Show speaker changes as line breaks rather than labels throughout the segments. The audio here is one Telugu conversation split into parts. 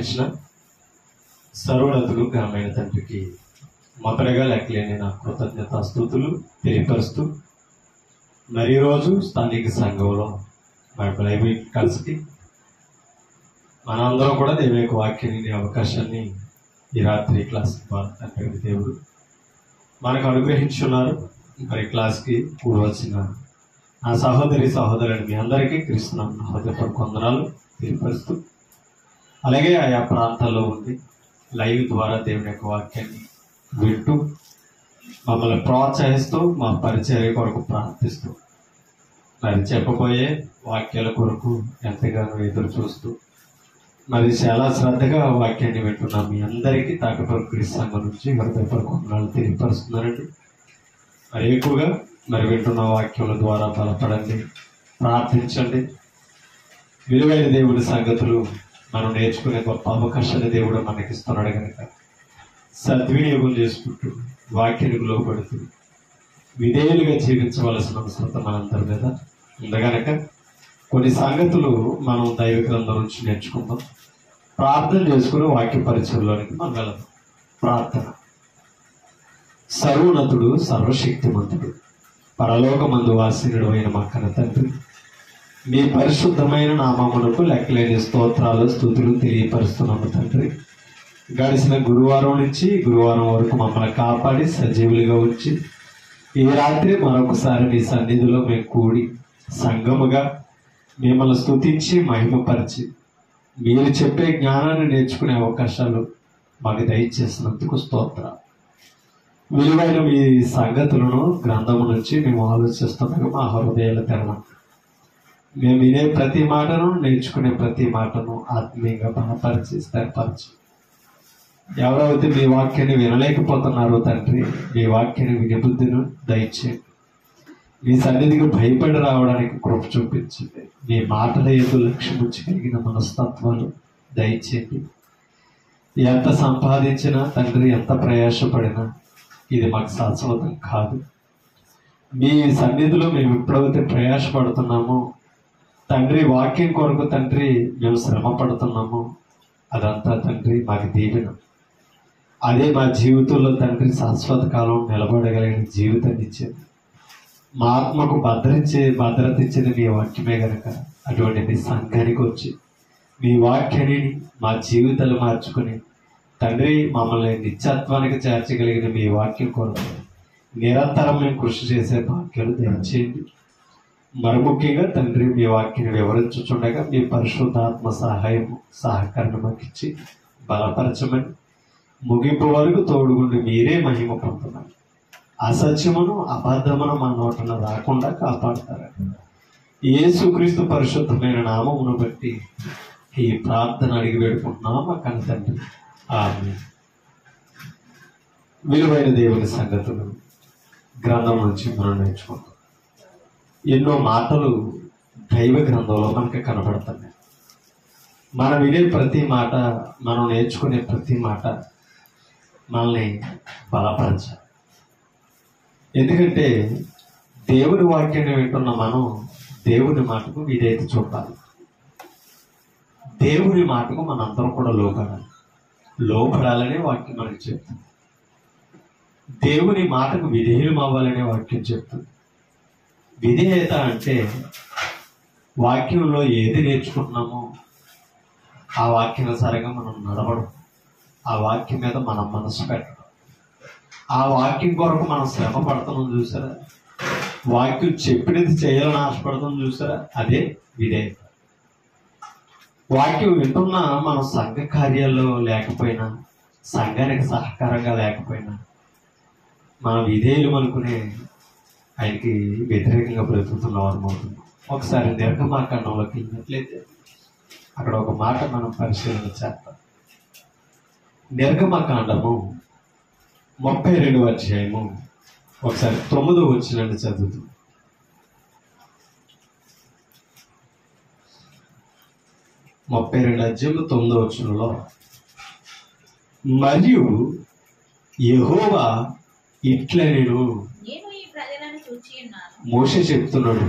ఇచ్చిన సర్వోన్నతుడు ఘనమైన తండ్రికి మొదటగా లెక్కలేని నా కృతజ్ఞతాస్తుతులు తెలియపరుస్తూ మరి రోజు స్థానిక సంఘంలో మన బైబిల్ కలిసి మనందరం కూడా దేవుని యొక్క వాక్యాన్ని అవకాశాన్ని ఈ రాత్రి క్లాస్ తండ్రి దేవుడు మనకు అనుగ్రహించున్నారు. మరి క్లాస్కి కూడవలసిన నా సహోదరి సహోదరుని మీ అందరికీ క్రీస్తునామమున హృదయపూర్వక వందనాలు తెలియపరుస్తూ, అలాగే ఆయా ప్రాంతాల్లో ఉండి లైవ్ ద్వారా దేవుని యొక్క వాక్యాన్ని వింటూ మమ్మల్ని ప్రోత్సహిస్తూ మా పరిచర్య కొరకు ప్రార్థిస్తూ మరి చెప్పబోయే వాక్యాల కొరకు ఎంతగానో ఎదురు చూస్తూ మరి చాలా శ్రద్ధగా వాక్యాన్ని వింటున్నాం. మీ అందరికీ తాకటూరు క్రీస్తు సంఘం నుంచి హృదయపూర్వక వందనాలు తెలియపరుస్తున్నారండి. మరి ఎక్కువగా మరి వింటున్న వాక్యముల ద్వారా బలపడండి, ప్రార్థించండి. విలువైన దేవుడి సంగతులు మనం నేర్చుకునే గొప్ప అవకాశాన్ని దేవుడు మనకిస్తున్నాడు కనుక సద్వినియోగం చేసుకుంటూ వాక్యానికి లోపడుతూ విధేయులుగా జీవించవలసిన అవసరత మనందరి మీద ఉంది కనుక కొన్ని సంగతులు మనం దైవ గ్రంథం నుంచి నేర్చుకుందాం. ప్రార్థన చేసుకుని వాక్య పరిచయంలోనికి మనం వెళదాం. ప్రార్థన. సర్వోన్నతుడు సర్వశక్తిమంతుడు పరలోకమందు వాసినుడు అయిన మా కన్న తండ్రి, మీ పరిశుద్ధమైన నామమునకు లెక్కలేని స్తోత్రాలు స్తుతులు తెలియపరుస్తున్నాము తండ్రి. గడిచిన గురువారం నుంచి గురువారం వరకు మమ్మల్ని కాపాడి సజీవులుగా ఉంచి ఈ రాత్రి మరొకసారి మీ సన్నిధిలో మేము కూడి సంఘముగా మిమ్మల్ని స్తుతించి మహిమపరిచి మీరు చెప్పే జ్ఞానాన్ని నేర్చుకునే అవకాశాలు మాకు దయచేసినందుకు స్తోత్రం. విలువైన మీ సంగతులను గ్రంథము నుంచి మేము ఆలోచిస్తున్నాము. మా హృదయాలు తెరవండి. మేము వినే ప్రతి మాటను నేర్చుకునే ప్రతి మాటను ఆత్మీయంగా బలపరిచి స్థిరపరిచి, ఎవరైతే మీ వాక్యాన్ని వినలేకపోతున్నారో తండ్రి, మీ వాక్యాన్ని వినే బుద్ధిని దయచేయండి. మీ సన్నిధికి భయపడి రావడానికి కృప చూపించండి. మీ మాటల యందు లక్ష్యం ఉంచి కలిగిన మనస్తత్వాలు దయచేయండి. ఎంత సంపాదించినా తండ్రి, ఎంత ప్రయాసపడినా ఇది మాకు శాశ్వతం కాదు. మీ సన్నిధిలో మేము ఎప్పుడైతే ప్రయాసపడుతున్నామో తండ్రి, వాక్యం కొరకు తండ్రి మేము శ్రమ పడుతున్నాము, అదంతా తండ్రి మాకు దీవెన. అదే మా జీవితంలో తండ్రి శాశ్వత కాలం నిలబడగలిగిన జీవితాన్ని ఇచ్చింది. మా ఆత్మకు భద్రత ఇచ్చింది మీ వాక్యమే కనుక అటువంటి మీ సంఘానికి వచ్చి మీ వాక్యాన్ని మా జీవితాలు మార్చుకుని తండ్రి మమ్మల్ని నిత్యత్వానికి చేర్చగలిగిన మీ వాక్యం కొరకు నిరంతరం మేము కృషి చేసే వాక్యాలు దయచేయండి. మరి ముఖ్యంగా తండ్రి, మీ వాక్యాన్ని వివరించుచుండగా మీ పరిశుద్ధాత్మ సహాయం సహకరణ మాకు ఇచ్చి బలపరచమని, ముగింపు వరకు తోడుగుండి మీరే మహిమ పొందుతున్నారు. అసత్యమును అబద్ధమును మా నోటన రాకుండా కాపాడుతారని యేసుక్రీస్తు పరిశుద్ధమైన నామమును బట్టి ఈ ప్రార్థన అడిగి వేడుకుంటున్నాము మా కన్న తండ్రి. ఆమేన్. విలువైన దేవుని సంగతులు గ్రంథం నుంచి మనం నేర్చుకుంటాం. ఎన్నో మాటలు దైవ గ్రంథంలో మనకు కనబడుతున్నాయి. మనం వినే ప్రతి మాట, మనం నేర్చుకునే ప్రతి మాట మనల్ని బలపరచాలి. ఎందుకంటే దేవుని వాక్యాన్ని వింటున్న మనం దేవుని మాటకు విధేయత చూపాలి. దేవుని మాటకు మనందరం కూడా లోపడాలనే వాక్యం మనకి చెప్తుంది. దేవుని మాటకు విధేయులం అవ్వాలనే వాక్యం చెప్తుంది. విధేయత అంటే వాక్యంలో ఏది నేర్చుకుంటున్నామో ఆ వాక్యానుసారంగా మనం నడవడం, ఆ వాక్యం మీద మనం మనసు పెట్టడం, ఆ వాక్యం కొరకు మనం శ్రమ పడుతున్నాం చూసారా, వాక్యం చెప్పినది చేయాలని ఆశపడతాం చూసారా, అదే విధేయత. వాక్యం వింటున్నా మనం సంఘ కార్యాల్లో లేకపోయినా, సంఘానికి సహకారంగా లేకపోయినా మనం విధేయులు అనుకునే ఆయనకి వ్యతిరేకంగా బ్రతుకుతున్న వారు అవుతున్నాం. ఒకసారి నిర్గమాకాండంలోకి వెళ్ళినట్లయితే అక్కడ ఒక మాట మనం పరిశీలన చేస్తాం. నిర్గమకాండము 32వ అధ్యాయము ఒకసారి 9వ వచనాన్ని చదువుతాం. అధ్యాయము 9వ వచనంలో, మరియు యెహోవా ఇట్లనెను. మోషే చెప్తున్నాడు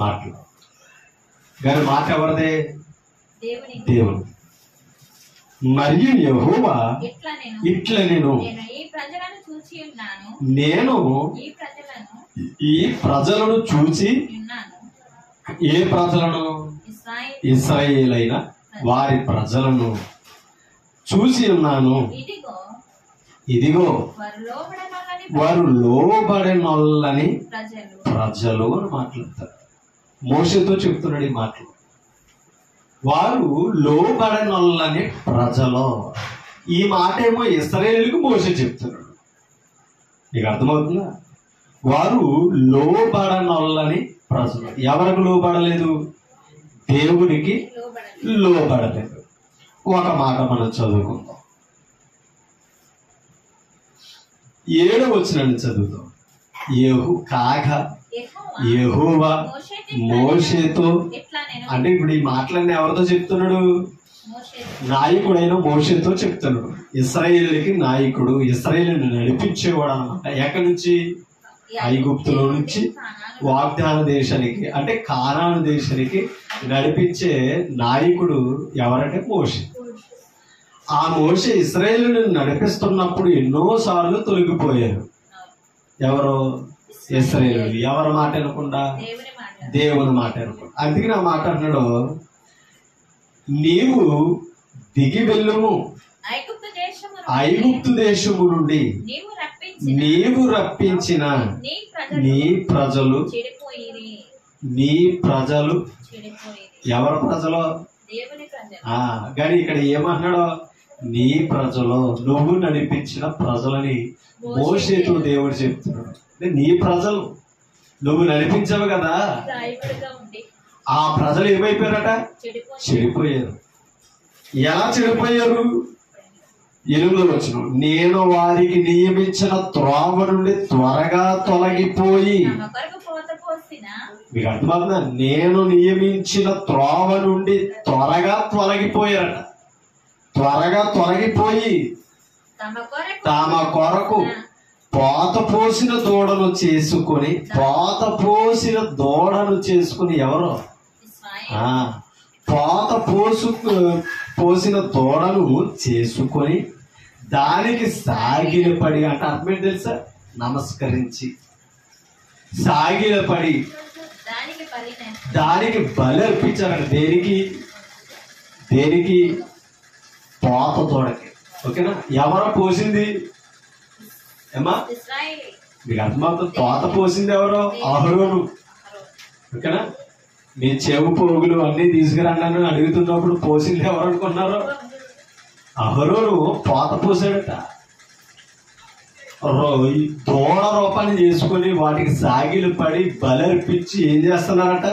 మాటలు, కానీ మాట ఎవరిదే? దేవుడు. మరియు యెహోవా ఇట్లా నేను ఈ ప్రజలను చూచి ఏ ప్రజలను? ఇశ్రాయేలైన వారి ప్రజలను చూసి ఉన్నాను. ఇదిగో వారు లోబడినొల్లని ప్రజలు అని మాట్లాడతారు. మోషేతో చెప్తున్నాడు ఈ మాటలు. వారు లోబడినొల్లని ప్రజలు. ఈ మాట ఏమో ఇశ్రాయేలుకు మోషే చెప్తున్నాడు. నీకు అర్థమవుతుందా? వారు లోబడనొల్లని ప్రజలు. ఎవరికి లోబడలేదు? దేవునికి లోబడలేదు. ఒక మాట మనం చదువుకుందాం. 7వ వచనాన్ని చదువుతాం. యెహోవా మోషేతో, అంటే ఇప్పుడు ఈ మాటలన్నీ ఎవరితో చెప్తున్నాడు? నాయకుడైన మోషేతో చెప్తున్నాడు. ఇశ్రాయేలుకి నాయకుడు, ఇశ్రాయేలుని నడిపించేవాడు అనమాట. ఎక్కడి నుంచి? ఐగుప్తులో నుంచి వాగ్దాన దేశానికి, అంటే కానాను దేశానికి నడిపించే నాయకుడు ఎవరంటే మోషే. ఆ మోషే ఇశ్రాయేలుని నడిపిస్తున్నప్పుడు ఎన్నోసార్లు తొలగిపోయారు. ఎవరు? ఇశ్రాయేలు. ఎవరి మాట వినకుండా? దేవుని మాట వినకుండా. అందుకే నా మాట అన్నాడు, నీవు దిగి వెళ్ళుము, ఐగుప్తు దేశము నుండి నీవు రప్పించిన నీ ప్రజలు. ఎవరి ప్రజలు? కానీ ఇక్కడ ఏమన్నాడో, నీ ప్రజలు, నువ్వు నడిపించిన ప్రజలని మోషేతో దేవుడు చెప్తున్నాడు. అంటే నీ ప్రజలు నువ్వు నడిపించవు కదా. ఆ ప్రజలు ఏమైపోయారట? చెడిపోయారు. ఎలా చెడిపోయారు? 8వ వచనం, నేను వారికి నియమించిన త్రోవ నుండి త్వరగా తొలగిపోయి. మీకు అర్థమవుతుందా? నేను నియమించిన త్రోవ నుండి త్వరగా తొలగిపోయారట. త్వరగా తొలగిపోయి తమ కొరకు పోత పోసిన దూడను చేసుకొని, ఎవరు? పోసిన దూడను చేసుకొని దానికి సాగిలపడి, అంటే అర్థం తెలుసా? నమస్కరించి సాగిలపడి దానికి బలి అర్పించారంట. దేనికి? పోత దూడకి. ఓకేనా? ఎవరో పోసింది? ఏమా మీకు అర్థమవుతుంది? పోత పోసింది ఎవరో? అహరోను. ఓకేనా? నేను చెవు పోగులు అన్ని తీసుకురండి అని అడుగుతున్నప్పుడు పోసింది ఎవరు అనుకున్నారు? అహరోను పోత పోసాడట. దూడ రూపాన్ని చేసుకుని వాటికి సాగిలు పడి బలర్పించి ఏం చేస్తున్నారట?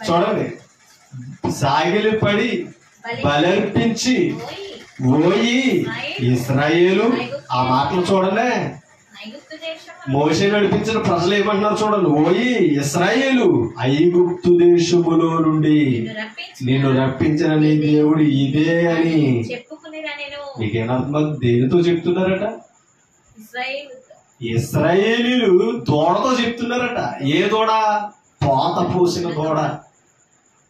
చూడండి, సాగిలు పడి బలర్పించి ఇశ్రాయేలు. ఆ మాటలు చూడండి. మోషే నడిపించిన ప్రజలు ఏమంటున్నారు చూడండి. ఇశ్రాయేలు, ఐగుప్తు దేశములో నుండి నిన్ను రప్పించిన నీ దేవుడు ఇదే అని మీకేమర్థం? దేనితో చెప్తున్నారట? ఇశ్రాయేలీలు దూడతో చెప్తున్నారట. ఏ దూడ? పోత పోసిన దూడ,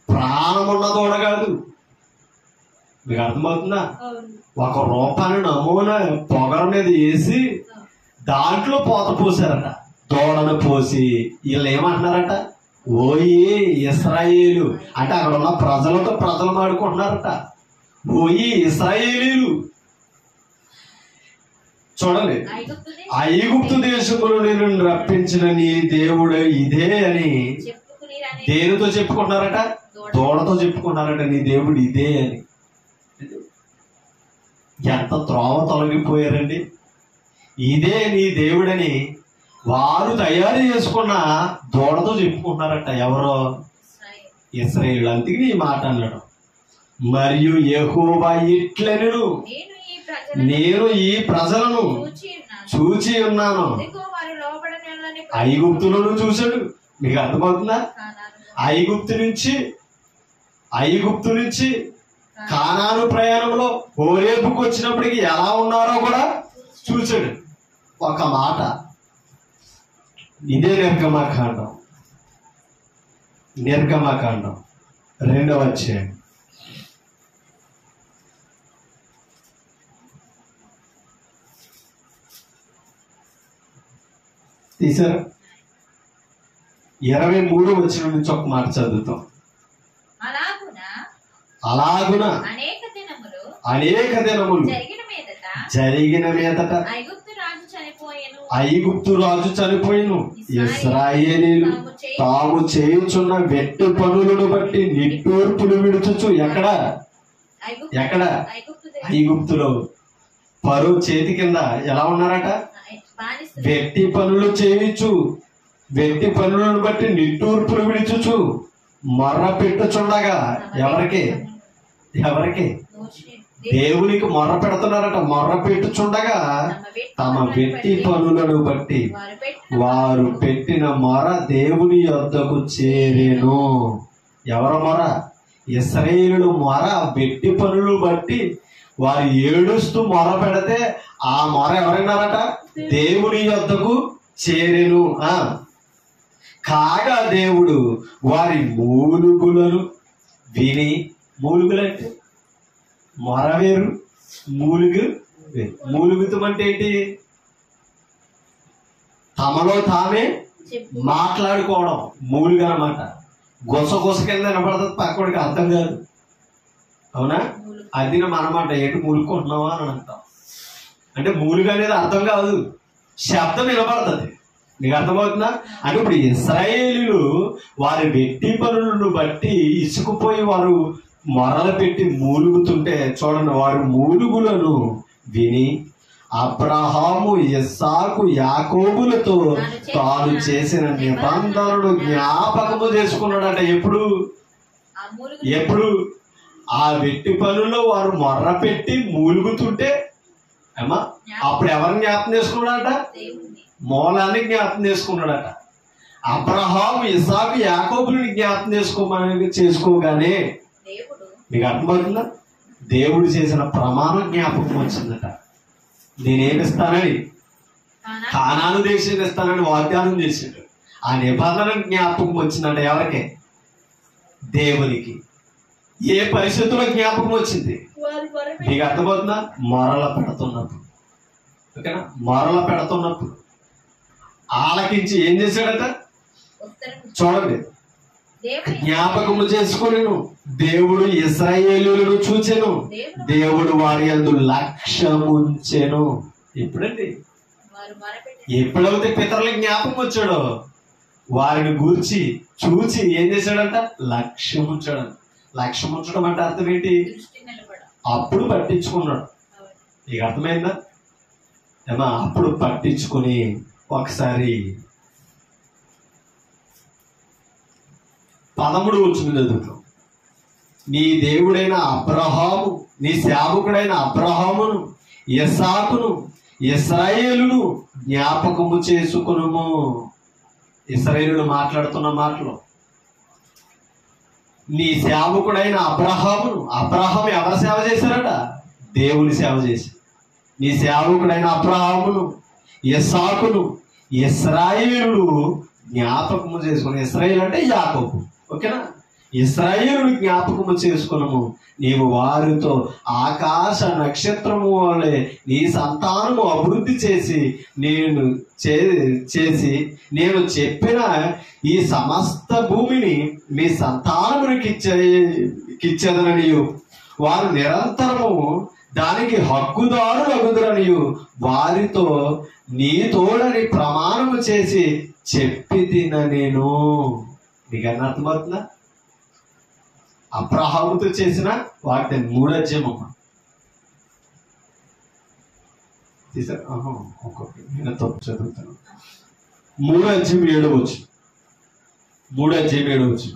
ప్రాణమున్న దూడ కాదు. మీకు అర్థమవుతుందా? ఒక రూపాన్ని నమూనా పొగర మీద వేసి దాంట్లో పోత పోసారట. దూడను పోసి వీళ్ళు ఏమంటున్నారట? ఇశ్రాయేలు అంటే అక్కడ ఉన్న ప్రజలతో ప్రజలు మాడుకుంటున్నారట. ఇశ్రాయేలీలు. చూడండి, ఐగుప్తు దేశములో నేను రప్పించిన నీ దేవుడు ఇదే అని దేనితో చెప్పుకున్నారట? దూడతో చెప్పుకున్నారట. నీ దేవుడు ఇదే అని. ఎంత త్రోవ తొలగిపోయారండి. ఇదే నీ దేవుడని వారు తయారు చేసుకున్న దూడతో చెప్పుకుంటున్నారట. ఎవరో? ఇశ్రాయేలు. అందుకే ఈ మాట అన్నాడు, మరియు యెహోవా ఇట్లనెను, నేను ఈ ప్రజలను చూచి ఉన్నాను. ఐగుప్తులను చూశాడు. మీకు అర్థమవుతుందా? ఐగుప్తు నుంచి కానాను ప్రయాణంలో హోరేబుకు వచ్చినప్పటికి ఎలా ఉన్నారో కూడా చూశాడు. ఒక మాట, ఇదే నిర్గమకాండం 2వ అధ్యాయం తీసారా? 23 వచనం నుంచి ఒక మాట చదువుతాం. అలాగున అనేక దినములు జరిగిన మీదట ఐగుప్తు రాజు చనిపోయిను. ఇశ్రాయేలీలు తాము చేయుచున్న వెట్టు పనులను బట్టి నిట్టూర్పులు విడుచుచు ఎక్కడ ఐగుప్తులో పరో చేతి కింద ఎలా ఉన్నారట? వెట్టి పనులు చేయుచు వెట్టి పనులను బట్టి నిట్టూర్పులు విడుచుచు మొర్ర పెట్టుచుండగా ఎవరికి దేవునికి మొర్ర పెడుతున్నారట. మొర్ర పెట్టుచుండగా తమ వెట్టి పనులను బట్టి వారు పెట్టిన మొర దేవుని యొద్దకు చేరెను. ఎవరి మొర? ఇశ్రాయేలు మొర. వెట్టి పనులు బట్టి వారు ఏడుస్తూ మొర పెడితే ఆ మొర ఎవరైనారట? దేవుని యొద్దకు చేరెను. కాగా దేవుడు వారి మూలుగులను విని, మూలుగులంటే మొర వేరు, మూలుగు వేరు. మూలుగుతం అంటే ఏంటి? తమలో తామే మాట్లాడుకోవడం మూలుగు అన్నమాట. గుసగుస కింద వినపడుతుంది, పక్కడికి అర్థం కాదు. అవునా? అది మనమాట ఏంటి మూలుకుంటున్నావా అని అంటాం. అంటే మూలుగు అనేది అర్థం కాదు, శబ్దం వినపడుతుంది. నీకు అర్థమవుతుందా? అంటే ఇప్పుడు ఇశ్రాయేలీలు వారి వెట్టి పనులను బట్టి ఇసుకుపోయి వారు మొరలు పెట్టి మూలుగుతుంటే చూడండి, వారు మూలుగులను విని అబ్రహాము, ఇస్సాకు, యాకోబులతో తాను చేసిన నిబంధనలు జ్ఞాపకము చేసుకున్నాడట. ఎప్పుడు ఆ వెట్టి పనుల్లో వారు మొర్ర పెట్టి మూలుగుతుంటే అప్పుడు ఎవరిని జ్ఞాపకం చేసుకున్నాడట? మూలాన్ని జ్ఞాపకం చేసుకున్నాడట. అబ్రహాము, ఇస్సాకు, యాకోబులని జ్ఞాపకం చేసుకోగానే మీకు అర్థమవుతుందా? దేవుడు చేసిన ప్రమాణం జ్ఞాపకం వచ్చిందట. నేనేమిస్తానని, కానాను దేశాన్ని ఇస్తానని వాగ్దానం చేశాడు. ఆ నిబంధన జ్ఞాపకం వచ్చిందంట. ఎవరికి? దేవునికి. ఏ పరిస్థితుల్లో జ్ఞాపకం వచ్చింది? మీకు అర్థమవుతుందా? మొరల పెడుతున్నప్పుడు. ఓకేనా? మొరల పెడుతున్నప్పుడు ఆలకించి ఏం చేశాడట? చూడండి, జ్ఞాపకము చేసుకొనెను. దేవుడు ఇశ్రాయేలీయులను చూచెను, దేవుడు వారి యందు లక్ష్యముంచెను. ఎప్పుడైతే పితరులకు జ్ఞాపకం వచ్చాడో వారిని గూర్చి చూచి ఏం చేశాడంట? లక్ష్యం ఉంచాడు. లక్ష్యం ఉంచడం అంటే అర్థం ఏంటి? అప్పుడు పట్టించుకున్నాడు. నీకు అర్థమైందా? అప్పుడు పట్టించుకుని ఒకసారి 13 వచ్చిన చదువుతాం. నీ దేవుడైన అబ్రహాము, నీ సేవకుడైన అబ్రహామును, ఇస్సాకును, ఇశ్రాయేలును జ్ఞాపకము చేసుకునుము. ఇశ్రాయేలును మాట్లాడుతున్న మాటలు. నీ సేవకుడైన అబ్రహామును, అబ్రహాము ఎవరు సేవ చేశారట? దేవుని సేవ చేసి. నీ సేవకుడైన అబ్రహామును, ఇస్సాకును, ఇశ్రాయేలును జ్ఞాపకము చేసుకుని. ఇశ్రాయేలు అంటే యాకోబు. ఓకేనా? ఇశ్రాయేలును జ్ఞాపకము చేసుకున్నాము. నీవు వారితో ఆకాశ నక్షత్రము వలె నీ సంతానము అభివృద్ధి చేసి నేను చెప్పిన ఈ సమస్త భూమిని నీ సంతానమునికి ఇచ్చేదననియు వారు నిరంతరము దానికి హక్కుదారులు అగుదురనియు వారితో నీ తోడని ప్రమాణము చేసి చెప్పి తిన నేను. నీకన్నా అర్థమవుతుందా? అబ్రహాముతో చేసిన వాగ్దానం 3 అధ్యాయం నేను తప్పు చదువుతాను. 3 అధ్యాయం 7 వచ్చు. 3 అధ్యాయం 7 వచ్చు.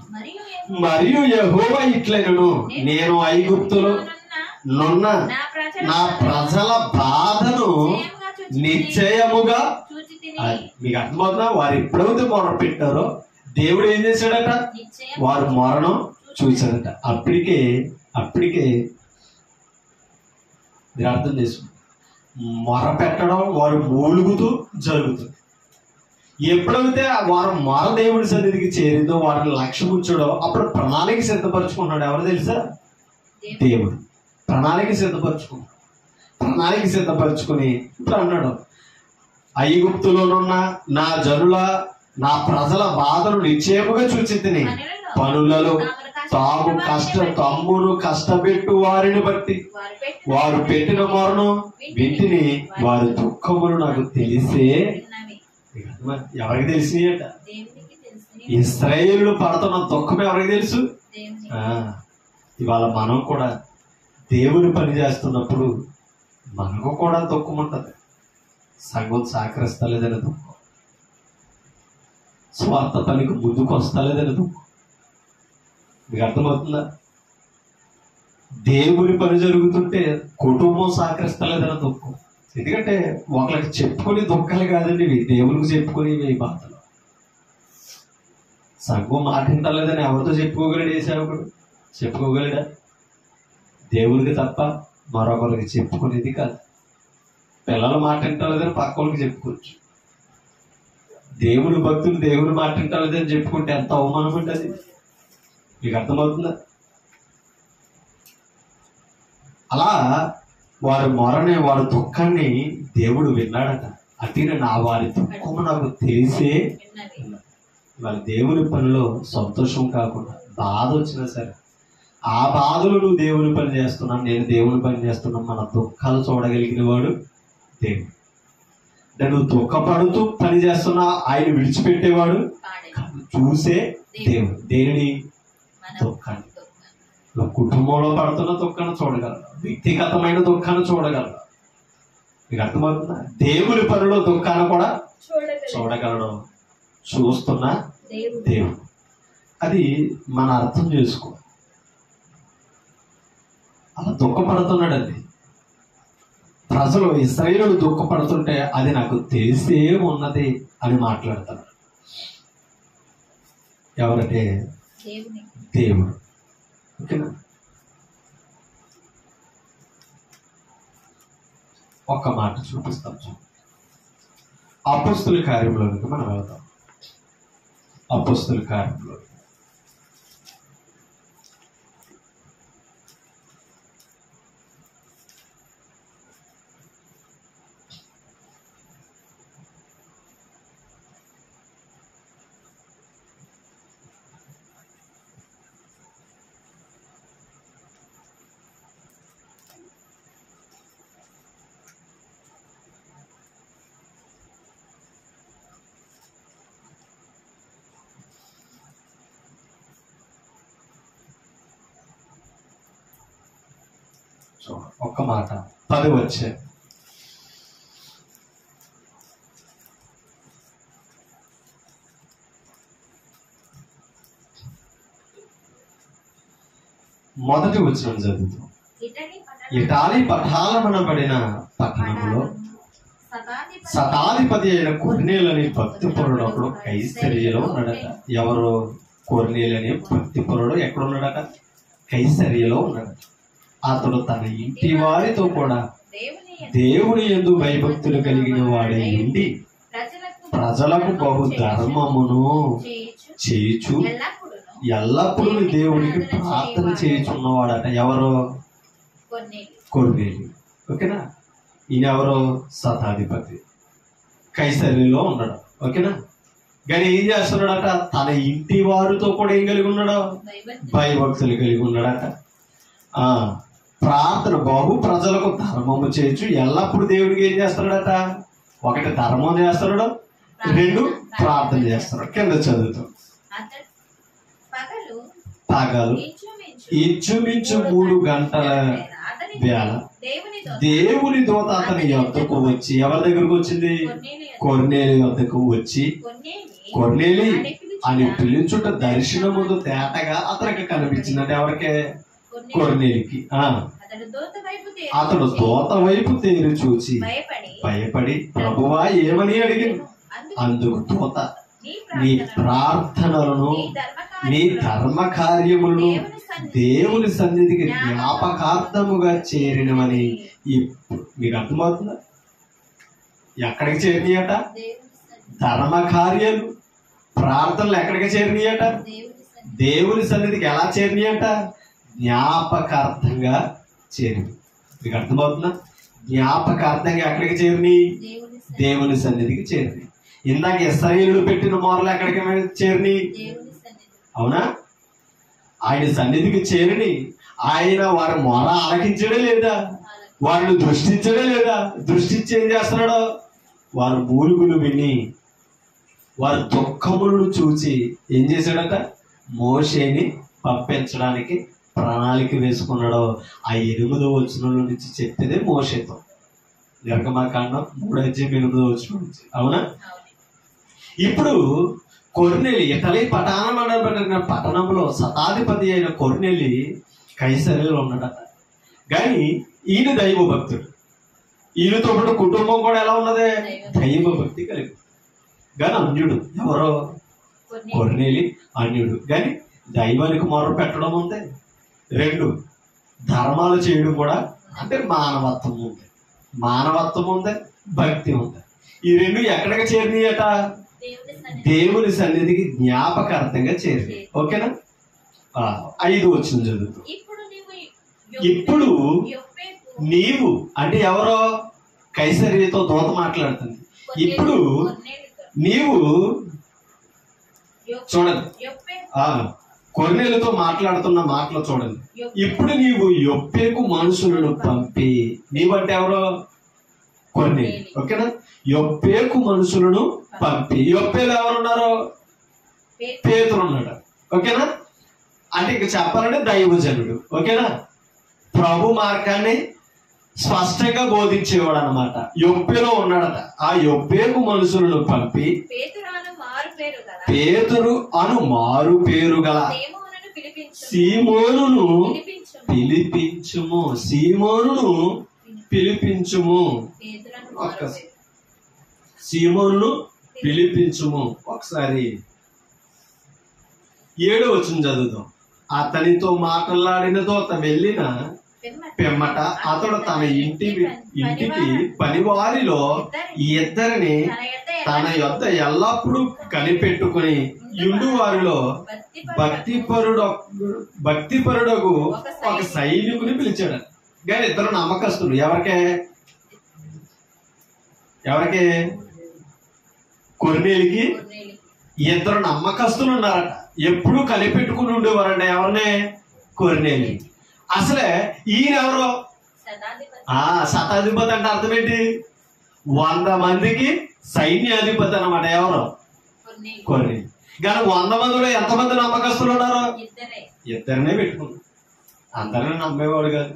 మరియు యెహోవా ఇట్లనెను, నేను ఐగుప్తులో నున్న నా ప్రజల బాధను నిశ్చయముగా. మీకు అర్థమవుతుందా? వారు ఎప్పుడైతే మొర పెట్టారో దేవుడు ఏం చేశాడట? వారు మొరను చూశాడట. అప్పటికే మీరు అర్థం చేసుకోండి. మొర పెట్టడం వారు మూలుగుతూ జరుగుతుంది. ఎప్పుడైతే వారు మొర దేవుడి సన్నిధికి చేరిందో, వారిని లక్ష్యం ఉంచడో, అప్పుడు ప్రణాళిక సిద్ధపరచుకున్నాడు. ఎవరు తెలుసా? దేవుడు ప్రణాళిక సిద్ధపరచుకుని ఇప్పుడు అన్నాడు, ఐగుప్తులోనున్న నా జనుల నా ప్రజల బాధను నిశ్చయముగా చూచితిని. పనులలో తమ్మును కష్టపెట్టు వారిని బట్టి వారు పెట్టిన మొరను వింటిని, వారి దుఃఖములు నాకు తెలిసే. ఎవరికి తెలిసినాయట? ఇశ్రాయేలు పడుతున్న దుఃఖం ఎవరికి తెలుసు? ఇవాళ మనం కూడా దేవుని పని చేస్తున్నప్పుడు మనకు కూడా దుఃఖం ఉంటుంది. సంఘం సహకరిస్తలేదని దుఃఖం, స్వార్థ పనికి ముందుకు వస్తలేదని దుఃఖం. మీకు అర్థమవుతుందా? దేవుని పని జరుగుతుంటే కుటుంబం సహకరిస్తలేదని దుఃఖం. ఎందుకంటే ఒకరికి చెప్పుకుని దుఃఖాలు కాదండి ఇవి, దేవునికి చెప్పుకుని ఇవి బాధలు. సంఘం మాట వింటలేదని ఎవరితో చెప్పుకోగలడు? ఏ సేవకుడు చెప్పుకోగలడా? దేవునికి తప్ప మరొకరికి చెప్పుకునేది కాదు. పిల్లల మాట వింటలేదని పక్క వాళ్ళకి చెప్పుకోవచ్చు. దేవుని భక్తులు దేవుని మాట వింటలేదని చెప్పుకుంటే ఎంత అవమానం ఉంటుంది. మీకు అర్థమవుతుందా? అలా వారి మొరని, వారి దుఃఖాన్ని దేవుడు విన్నాడట. అతిన నా వారి దుఃఖము నాకు తెలిసే. వాళ్ళ దేవుని పనిలో సంతోషం కాకుండా బాధ వచ్చినా సరే, ఆ బాధలు నువ్వు దేవుని పని చేస్తున్నాను, నేను దేవుని పని చేస్తున్నాను, మన దుఃఖాలు చూడగలిగిన వాడు దేవుడు. అంటే నువ్వు దుఃఖపడుతూ పని చేస్తున్నా ఆయన విడిచిపెట్టేవాడు చూసే దేవుడు. దేనిని? దుఃఖాన్ని. నువ్వు కుటుంబంలో పడుతున్న దుఃఖాన్ని చూడగలరు, వ్యక్తిగతమైన దుఃఖాన్ని చూడగలరు. మీకు అర్థమవుతుందా? దేవుని పనిలో దుఃఖాన్ని కూడా చూడగలడు, చూస్తున్న దేవుడు. అది మన అర్థం చేసుకో. అలా దుఃఖపడుతున్నాడండి ప్రజలు. ఇశ్రాయేలు దుఃఖపడుతుంటే అది నాకు తెలిసే ఉన్నది అని మాట్లాడతాడు. ఎవరంటే దేవుడు. ఓకేనా? ఒక్క మాట చూపిస్తాం. అపోస్తుల కార్యంలోనికి మనం వెళ్తాం. అపోస్తుల కార్యంలో ఒక్క మాట 10 వచ్చే. మొదటి వచనం చదువుతాం. ఇటాలీ పటాలమనబడిన పట్టణంలో శతాధిపతి అయిన కొర్నేలని భక్తిపరుడు ఒకడు కైసరియలో ఉన్నాడట. ఎవరు? కొర్నేలని భక్తిపరుడు ఎక్కడున్నాడట? కైసరియలో ఉన్నాడట. అతడు తన ఇంటి వారితో కూడా దేవుని యందు భయభక్తులు కలిగిన వాడై ఉండి ప్రజలకు బహు ధర్మమును చేయుచు ఎల్లప్పుడూ దేవునికి ప్రార్థన చేయుచున్నవాడట. ఎవరు? కొర్నేలి. ఓకేనా? ఈయన ఎవరు? శతాధిపతి, కైసరిలో ఉన్నాడు. ఓకేనా? కానీ ఏం చేస్తున్నాడట? తన ఇంటి వారితో కూడా ఏం కలిగి ఉన్నాడు? భయభక్తులు కలిగి ఉన్నాడట. ప్రార్థన, బహు ప్రజలకు ధర్మము చేయొచ్చు, ఎల్లప్పుడు దేవుడికి ఏం చేస్తున్నాడట? ఒకటి ధర్మం చేస్తున్నాడు, 2 ప్రార్థన చేస్తున్నాడు. కింద చదువుతాం. పగలు ఇంచుమించు 3 గంటల వేళ దేవుని దూత అతని యొద్దకు వచ్చి, ఎవరి దగ్గరకు వచ్చింది? కొర్నేలి యొద్దకు వచ్చి, కొర్నేలి అని పిలుచుట దర్శనముందు తేటగా అతనికి కనిపించిందంటే ఎవరికే? కొర్నేలికి. అతడు దూత వైపు తేరి చూచి భయపడి ప్రభువా ఏమని అడిగాను. అందుకు దూత, నీ ప్రార్థనలను నీ ధర్మ కార్యములను దేవుని సన్నిధికి జ్ఞాపకార్థముగా చేరినవని. మీకు అర్థమవుతుందా? ఎక్కడికి చేరినాయట? ధర్మ కార్యాలు, ప్రార్థనలు ఎక్కడికి చేరినాయట? దేవుని సన్నిధికి ఎలా చేరినాయట? జ్ఞాపకార్థంగా చేరి. మీకు అర్థమవుతుందా? జ్ఞాపకార్థంగా ఎక్కడికి చేరినాయి? దేవుని సన్నిధికి చేరినాయి. ఇందాక ఇశ్రాయేలులు పెట్టిన మొరలు ఎక్కడికి చేరినాయి? అవునా? ఆయన సన్నిధికి చేరిని. ఆయన వారి మొర ఆలకించడే లేదా? వారిని దృష్టించడే లేదా? దృష్టించి ఏం చేస్తున్నాడు? వారు మూలుగులు విని వారి దుఃఖములను చూసి ఏం చేశాడట? మోషేని పంపించడానికి ప్రణాళిక వేసుకున్నాడు. ఆ 8వ వచనం నుంచి చెప్పేదే మోషేతో. నిర్గమకాండం 3:8 నుంచి. అవునా? ఇప్పుడు కొర్నేలి ఇటలీ పట్టణంలో శతాధిపతి అయిన కొర్నేలి కైసరీలో ఉన్నాడట. కానీ ఈయన దైవ భక్తుడు. ఈయనతో పాటు కుటుంబం కూడా ఎలా ఉన్నదే? దైవ భక్తి కలిగి. కానీ అన్యుడు. ఎవరో? కొర్నేలి అన్యుడు. కానీ దైవానికి మొర పెట్టడం ఉంది. 2 ధర్మాలు చేయడం కూడా, అంటే మానవత్వం ఉంది. మానవత్వం ఉంది, భక్తి ఉంది. ఈ 2 ఎక్కడికి చేరినాయట? దేవుని సన్నిధికి జ్ఞాపకార్థంగా చేరి. ఓకేనా? 5 వచ్చిన చదువుతూ, ఇప్పుడు నీవు, అంటే ఎవరో? కైసరీతో దూత మాట్లాడుతుంది. ఇప్పుడు నీవు చూడండి, కొర్నేలుతో మాట్లాడుతున్న మాటలు చూడండి. ఇప్పుడు నీవు యొప్పేకు మనుషులను పంపి, నీవంటే ఎవరో? కొర్నేలు. ఓకేనా? యొప్పేకు మనుషులను పంపి. యొప్పేలు ఎవరున్నారు? పేతురు ఉన్నాడు. ఓకేనా? అంటే ఇక చెప్పాలంటే దైవజనుడు. ఓకేనా? ప్రభు మార్గాన్ని స్పష్టంగా బోధించేవాడు అనమాట. యొప్పేలో ఉన్నాడట. ఆ యొప్పేకు మనుషులను పంపి పేతురు అను మారు పేరు గల సీమోనును పిలిపించుము. సీమోనును పిలిపించుము. సీమోనును పిలిపించుము. ఒకసారి 7వ వచనం చదువుదాం. అతనితో మాట్లాడిన దూత వెళ్ళిన పిమ్మట అతడు తన ఇంటికి పనివారిలో 2 తన యొద్ద ఎల్లప్పుడూ కనిపెట్టుకుని యుండు వారిలో భక్తిపరుడకు ఒక సైనికుని పిలిచాడు. కానీ 2 నమ్మకస్తులు. ఎవరికే? కొర్నేలికి 2 నమ్మకస్తులు ఉన్నారట. ఎప్పుడు కనిపెట్టుకుని ఉండేవారండి. ఎవరినే? కొర్నేలి. అసలే ఈయన ఎవరో? శతాధిపతి. అంటే అర్థం ఏంటి? 100 మందికి సైన్యాధిపతి అన్నమాట. ఎవరు? కొర్నేలి. కానీ 100 మందిలో ఎంతమంది నమ్మకస్తులు ఉన్నారు? 2 పెట్టుకున్నారు. అందరినీ నమ్మేవాడు కాదు.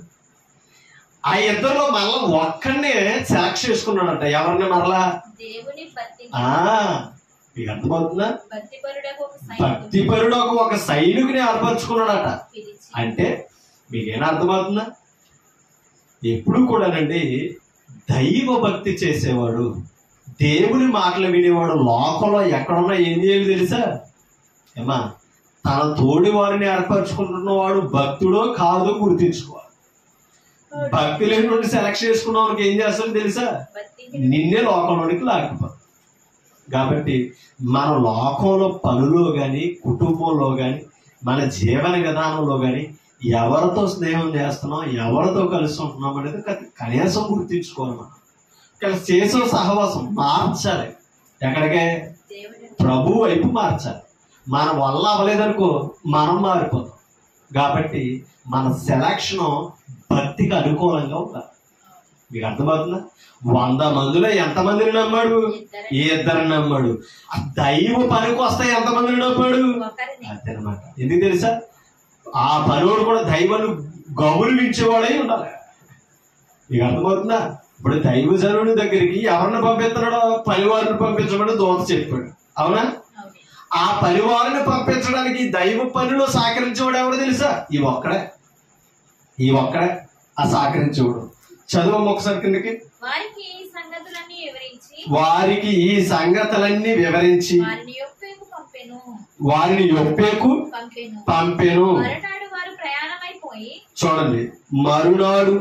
ఆ 2లో మళ్ళా ఒక్కడినే సెలెక్ట్ చేసుకున్నాడట. ఎవరిని? మరలా మీకు అర్థమవుతుందా? భక్తిపరుడు ఒక సైనికుని ఏర్పరచుకున్నాడట. అంటే మీకేనా అర్థమవుతుందా? ఎప్పుడు కూడానండి దైవ భక్తి చేసేవాడు, దేవుని మాటలు వినేవాడు లోకంలో ఎక్కడున్నా ఏం చేయాలి తెలుసా? ఏమా, తన తోడి వారిని ఏర్పరచుకుంటున్నవాడు భక్తుడో కాదో గుర్తించుకోవాలి. భక్తి లేని నుండి సెలెక్ట్ చేసుకున్న వాడికి ఏం చేస్తాడో తెలుసా? నిన్నే లోకంలోనికి లాగిపోతాడు. కాబట్టి మన లోకంలో పనులో కానీ, కుటుంబంలో కానీ, మన జీవన విధానంలో కానీ ఎవరితో స్నేహం చేస్తున్నాం, ఎవరితో కలిసి ఉంటున్నాం అనేది కనీసం గుర్తించుకోవాలి. మనం కలిసి చేసే సహవాసం మార్చాలి. ఎక్కడికే? ప్రభు వైపు మార్చాలి. మన వల్ల అవ్వలేదనుకో మనం మారిపోతాం. కాబట్టి మన సెలక్షన్ భక్తికి అనుకూలంగా ఉండాలి. మీకు అర్థమవుతుందా? 100 మందిలో ఎంతమందిని నమ్మాడు? 2 నమ్మాడు. ఆ దైవ పనికి వస్తే ఎంతమందిని నమ్మాడు? అదనమాట. ఎందుకు తెలుసా? ఆ పనుడు కూడా దైవాన్ని గౌరవించేవాడై ఉండాలి. మీకు అర్థమవుతుందా? ఇప్పుడు దైవజనుడి దగ్గరికి ఎవరిని పంపిస్తున్నాడో? పనివారిని పంపించమని దూత చెప్పాడు. అవునా? ఆ పనివారిని పంపించడానికి దైవ పనిలో సహకరించేవాడు ఎవరు తెలుసా? ఈ ఒక్కడే ఆ సహకరించేవాడు. చదువు ఒకసారి కిందకి. వారికి ఈ సంగతులన్నీ వివరించి వారిని యొప్పేకు పంపెను. చూడండి, మరునాడు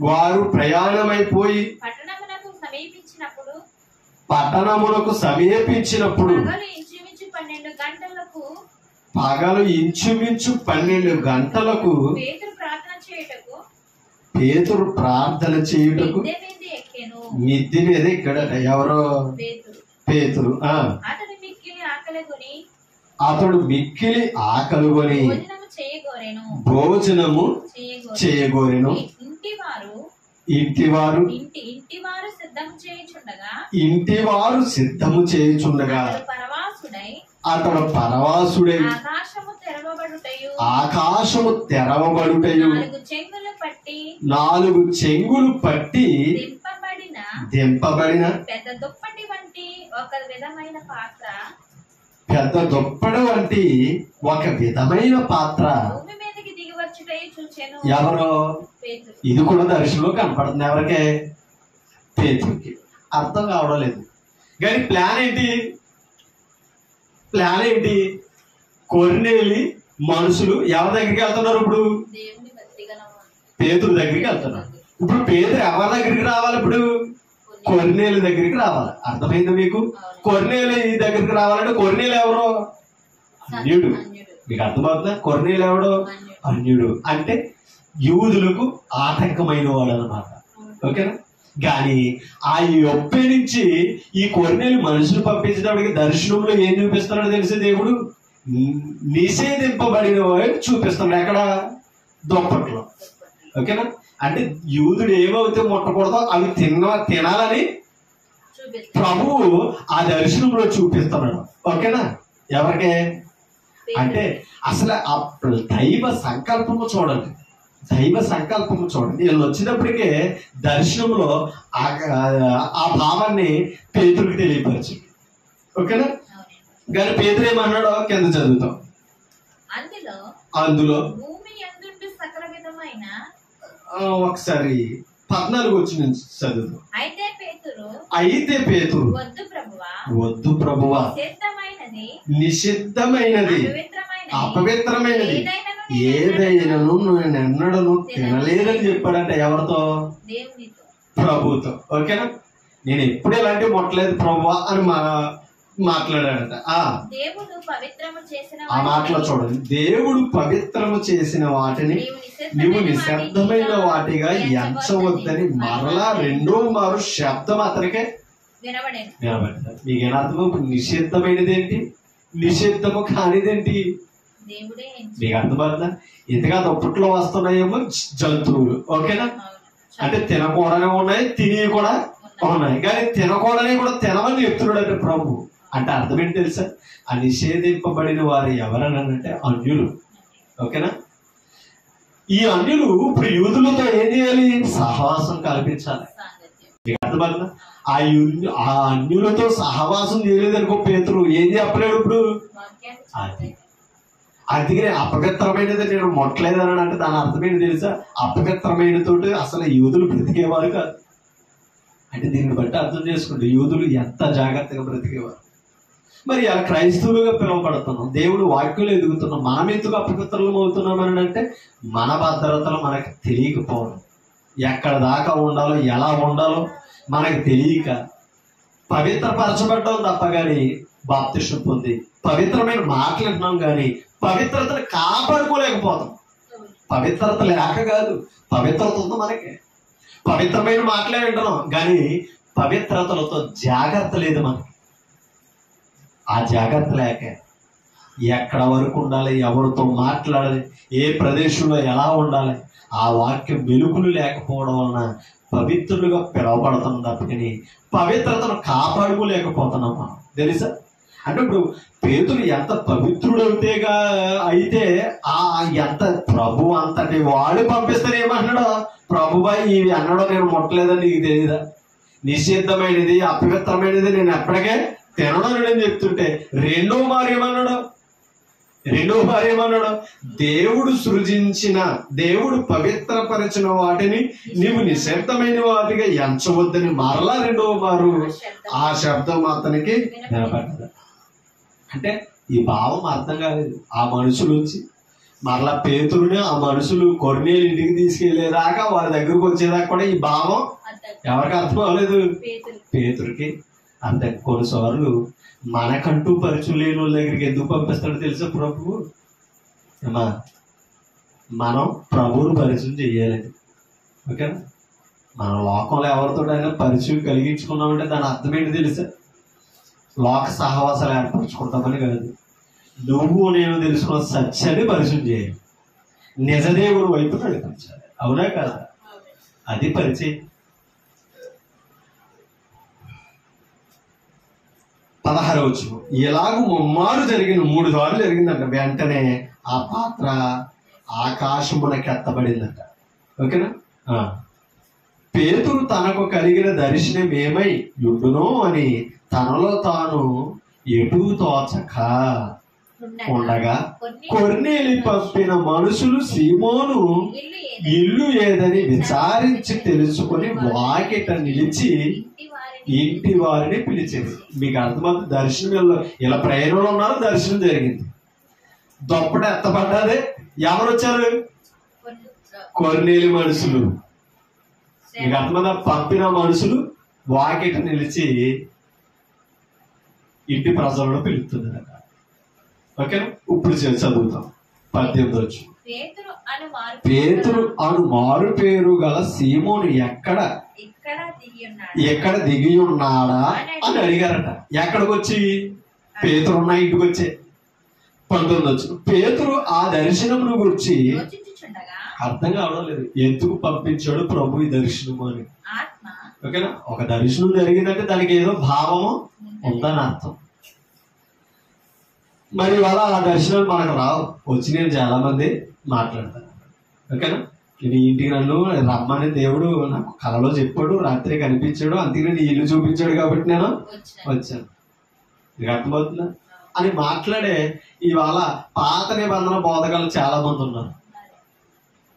వారు ప్రయాణమైపోయి పట్టణమునకు సమీపించినప్పుడు పగలు ఇంచుమించు 12 గంటలకు పేతురు ప్రార్థన చేయుటకు మిద్ది మీద ఇక్కడ ఎవరో పేతురు. అతడు మిక్కిలి ఆకలుగొని భోజనము చేయగోరెను. ఇంటివారు సిద్ధము చేయుచుండగా అతడు పరవాసుడై ఆకాశము తెరవబడుటయు 4 చెంగులు పట్టి దింపబడిన పెద్ద దుప్పటి వంటి ఒక విధమైన పాత్ర ఎవరో ఇది కూడా దర్శనంలో కనపడుతుంది. ఎవరికే? పేతురుకి. అర్థం కావడం లేదు. కానీ ప్లాన్ ఏంటి? కొర్నేలి మనుషులు ఎవరి దగ్గరికి వెళ్తున్నారు? ఇప్పుడు పేతురు దగ్గరికి వెళ్తున్నారు. ఇప్పుడు పేతురు ఎవరి దగ్గరికి రావాలి? ఇప్పుడు కొర్నేలి దగ్గరికి రావాలి. అర్థమైంది మీకు? కొర్నేలి దగ్గరికి రావాలంటే కొర్నేలి ఎవరో? అన్యుడు. మీకు అర్థమవుతుందా? కొర్నేలి ఎవడో? అన్యుడు. అంటే యూదులకు ఆటంకమైన వాడు అన్నమాట. ఓకేనా? కానీ ఆ యొప్పే నుంచి ఈ కొర్నేలి మనుషులు పంపించేటప్పటికి దర్శనంలో ఏం చూపిస్తున్నాడో తెలిసి దేవుడు నిషేధింపబడిన వాడు చూపిస్తున్నాడు. ఎక్కడ? దుప్పట్లో. ఓకేనా? అంటే యూదుడు ఏమవుతే ముట్టకూడదో అవి తినాలని ప్రభువు ఆ దర్శనంలో చూపిస్తున్నాడు. ఓకేనా? ఎవరికే? అంటే అసలు ఆ దైవ సంకల్పము చూడండి. వీళ్ళు వచ్చినప్పటికే దర్శనంలో ఆ భావాన్ని పేతురుకి తెలియపరిచి. ఓకేనా? కానీ పేతురు ఏమన్నాడో కింద చదువుతాం. అందులో ఒకసారి 14 వచ్చి నుంచి చదువుతాం. అయితే పేతురు వద్దు ప్రభువా, నిషిద్ధమైనది అపవిత్రమైనది ఏదైనాను నేనెన్నడను తినలేదని చెప్పాడంట. ఎవరితో? ప్రభుతో. ఓకేనా? నేను ఎప్పుడు ఎలాంటి ముట్టలేదు ప్రభువా అని మాట్లాడాడట. ఆ మాటలో చూడండి. దేవుడు పవిత్రము చేసిన వాటిని నువ్వు నిశ్శబ్దమైన వాటిగా ఎంచవద్దని మరలా 2వ మారు శబ్దం అతనికే వినబడింది. మీకేనర్థం? ఇప్పుడు నిషిద్ధమైనది ఏంటి, నిషిద్ధము కానిదేంటి? మీకు అర్థమవుతుందా? ఇంతగా దుప్పట్లో వస్తున్నాయేమో జంతువులు. ఓకేనా? అంటే తినకూడనే ఉన్నాయి, తిని కూడా ఉన్నాయి. కానీ తినకూడని కూడా తినమని చెప్తున్నాడు అంటే ప్రభు. అంటే అర్థం ఏంటి తెలుసా? ఆ నిషేధింపబడిన వారు ఎవరనంటే అన్యులు. ఓకేనా? ఈ అన్యులు ఇప్పుడు యూదులతో ఏం చేయాలి? సహవాసం కల్పించాలి. మీకు అర్థమవుతుందా? ఆ అన్యులతో సహవాసం చేయలేదనుకో పేతురు ఏం చెప్పలేడు. ఇప్పుడు అందుకనే అపవిత్రమైనది నేను ముట్టలేదని అంటే దాని అర్థమైనది తెలుసా? అపవిత్రమైన తోటి అసలు యూదులు బ్రతికేవారు కాదు. అంటే దీన్ని బట్టి అర్థం చేసుకుంటే యూదులు ఎంత జాగ్రత్తగా బ్రతికేవారు. మరి ఆ క్రైస్తవులుగా పిలువబడుతున్నాం, దేవుడు వాక్యంలో ఎదుగుతున్నాం. మనం ఎందుకు అపవిత్రులం అవుతున్నామని అంటే మన భద్రతలు మనకు తెలియకపోవడం, ఎక్కడ దాకా ఉండాలో ఎలా ఉండాలో మనకు తెలియక పవిత్రపరచబడ్డాం తప్ప కానీ బాప్తిసం పొంది పవిత్రమైన మాటలు వింటున్నాం కానీ పవిత్రతను కాపాడుకోలేకపోతాం. పవిత్రత లేక కాదు, పవిత్రత ఉంది మనకి. పవిత్రమైన మాటలే వింటున్నాం కానీ పవిత్రతలతో జాగ్రత్త లేదు మనకి. ఆ జాగ్రత్త లేక ఎక్కడ వరకు ఉండాలి, ఎవరితో మాట్లాడాలి, ఏ ప్రదేశంలో ఎలా ఉండాలి, ఆ వాక్యం వెలుగులు లేకపోవడం వలన పవిత్రులుగా పిలువబడుతున్నాం తప్పని పవిత్రతను కాపాడుకోలేకపోతున్నాం మనం. తెలుసా? అంటే ఇప్పుడు పేతురు ఎంత పవిత్రుడవుతేగా అయితే ఎంత ప్రభు అంతటి వాడు పంపిస్తాను ఏమన్నాడో, ప్రభువా ఇవి అన్నాడో నేను ముట్టలేదని నీకు తెలియదా? నిషిద్ధమైనది అపవిత్రమైనది నేను ఎప్పటికే తినడని చెప్తుంటే రెండో మారు ఏమన్నాడు? దేవుడు సృజించిన, దేవుడు పవిత్రపరిచిన వాటిని నీవు నిశ్శబ్దమైన వాటిగా ఎంచవద్దని మరలా 2వ మారు ఆ శబ్దం అతనికి వినపడ్డది. అంటే ఈ భావం అర్థం కాలేదు. ఆ మనుషులు వచ్చి మరలా పేతురుని ఆ మనుషులు కొర్నేలు ఇంటికి తీసుకెళ్లేదాకా వారి దగ్గరకు వచ్చేదాకా కూడా ఈ భావం ఎవరికి అర్థం అవ్వలేదు? పేతురికి. అంతే. కొన్నిసార్లు మనకంటూ పరిచయం లేని వాళ్ళ దగ్గరికి ఎందుకు పంపిస్తాడో తెలుసా ప్రభువు? మనం ప్రభువును పరిచయం చేయాలి. ఓకేనా? మన లోకంలో ఎవరితోటైనా పరిచయం కలిగించుకున్నామంటే దాని అర్థం ఏంటి తెలుసా? లోక సహవాసాలు ఏర్పరచుకుంటామని కాదు. నువ్వు నేను తెలుసుకున్న సత్యాన్ని పరిచయం చేయాలి, నిజదేవుడు వైపు నడిపించాలి. అవునా కదా? అది పరిచయం. 16వ వచనం, ఎలాగూ ముమ్మారు జరిగిన 3 సార్లు జరిగిందంట. వెంటనే ఆ పాత్ర ఆకాశమునకి ఎత్తబడిందంట. ఓకేనా? పేతురు తనకు కలిగిన దర్శనం ఏమై యుండునో అని తనలో తాను ఎటు తోచక ఉండగా కొర్నేలి పంపిన మనుషులు సీమోను ఇల్లు ఏదని విచారించి తెలుసుకుని వాకిట నిలిచి ఇంటి వారిని పిలిచేది. మీకు అర్థమవుతుంది? దర్శనంలో ఇలా ప్రయాణంలో ఉన్నారు, దర్శనం జరిగింది, దొప్పట ఎత్తపడ్డదే. ఎవరు వచ్చారు? కొర్నేలి మనుషులు. మీకు అర్థమవుతుందా? పంపిన మనుషులు వాకిట నిలిచి ఇంటి ప్రజలను పిలుస్తున్నారు. ఓకేనా? ఇప్పుడు చదువుతాం 18వ వచనం. పేతురు అను మారు పేరు గల సీమోను ఎక్కడ దిగి ఉన్నాడా అని అడిగారట. ఎక్కడికి వచ్చి? పేతురున్న ఇంటికి వచ్చే. 19వ వచనం. పేతురు ఆ దర్శనమును గురించి అర్థం కావడం లేదు. ఎందుకు పంపించాడు ప్రభు ఈ దర్శనము అని. ఓకేనా? ఒక దర్శనం జరిగిందంటే దానికి ఏదో భావము ఉందని అర్థం. మరి వాళ్ళ ఆ దర్శనాలు మనకు రావు. వచ్చి నేను చాలా మంది మాట్లాడతాను. ఓకేనా? నీ ఇంటికి నన్ను రమ్మని దేవుడు నాకు కలలో చెప్పాడు, రాత్రి కనిపించాడు, అందుకే నీ ఇల్లు చూపించాడు కాబట్టి నేను వచ్చాను. నీకు అర్థమవుతుందా అని మాట్లాడే ఇవాళ పాత నిబంధన బోధకాలు చాలా మంది ఉన్నారు.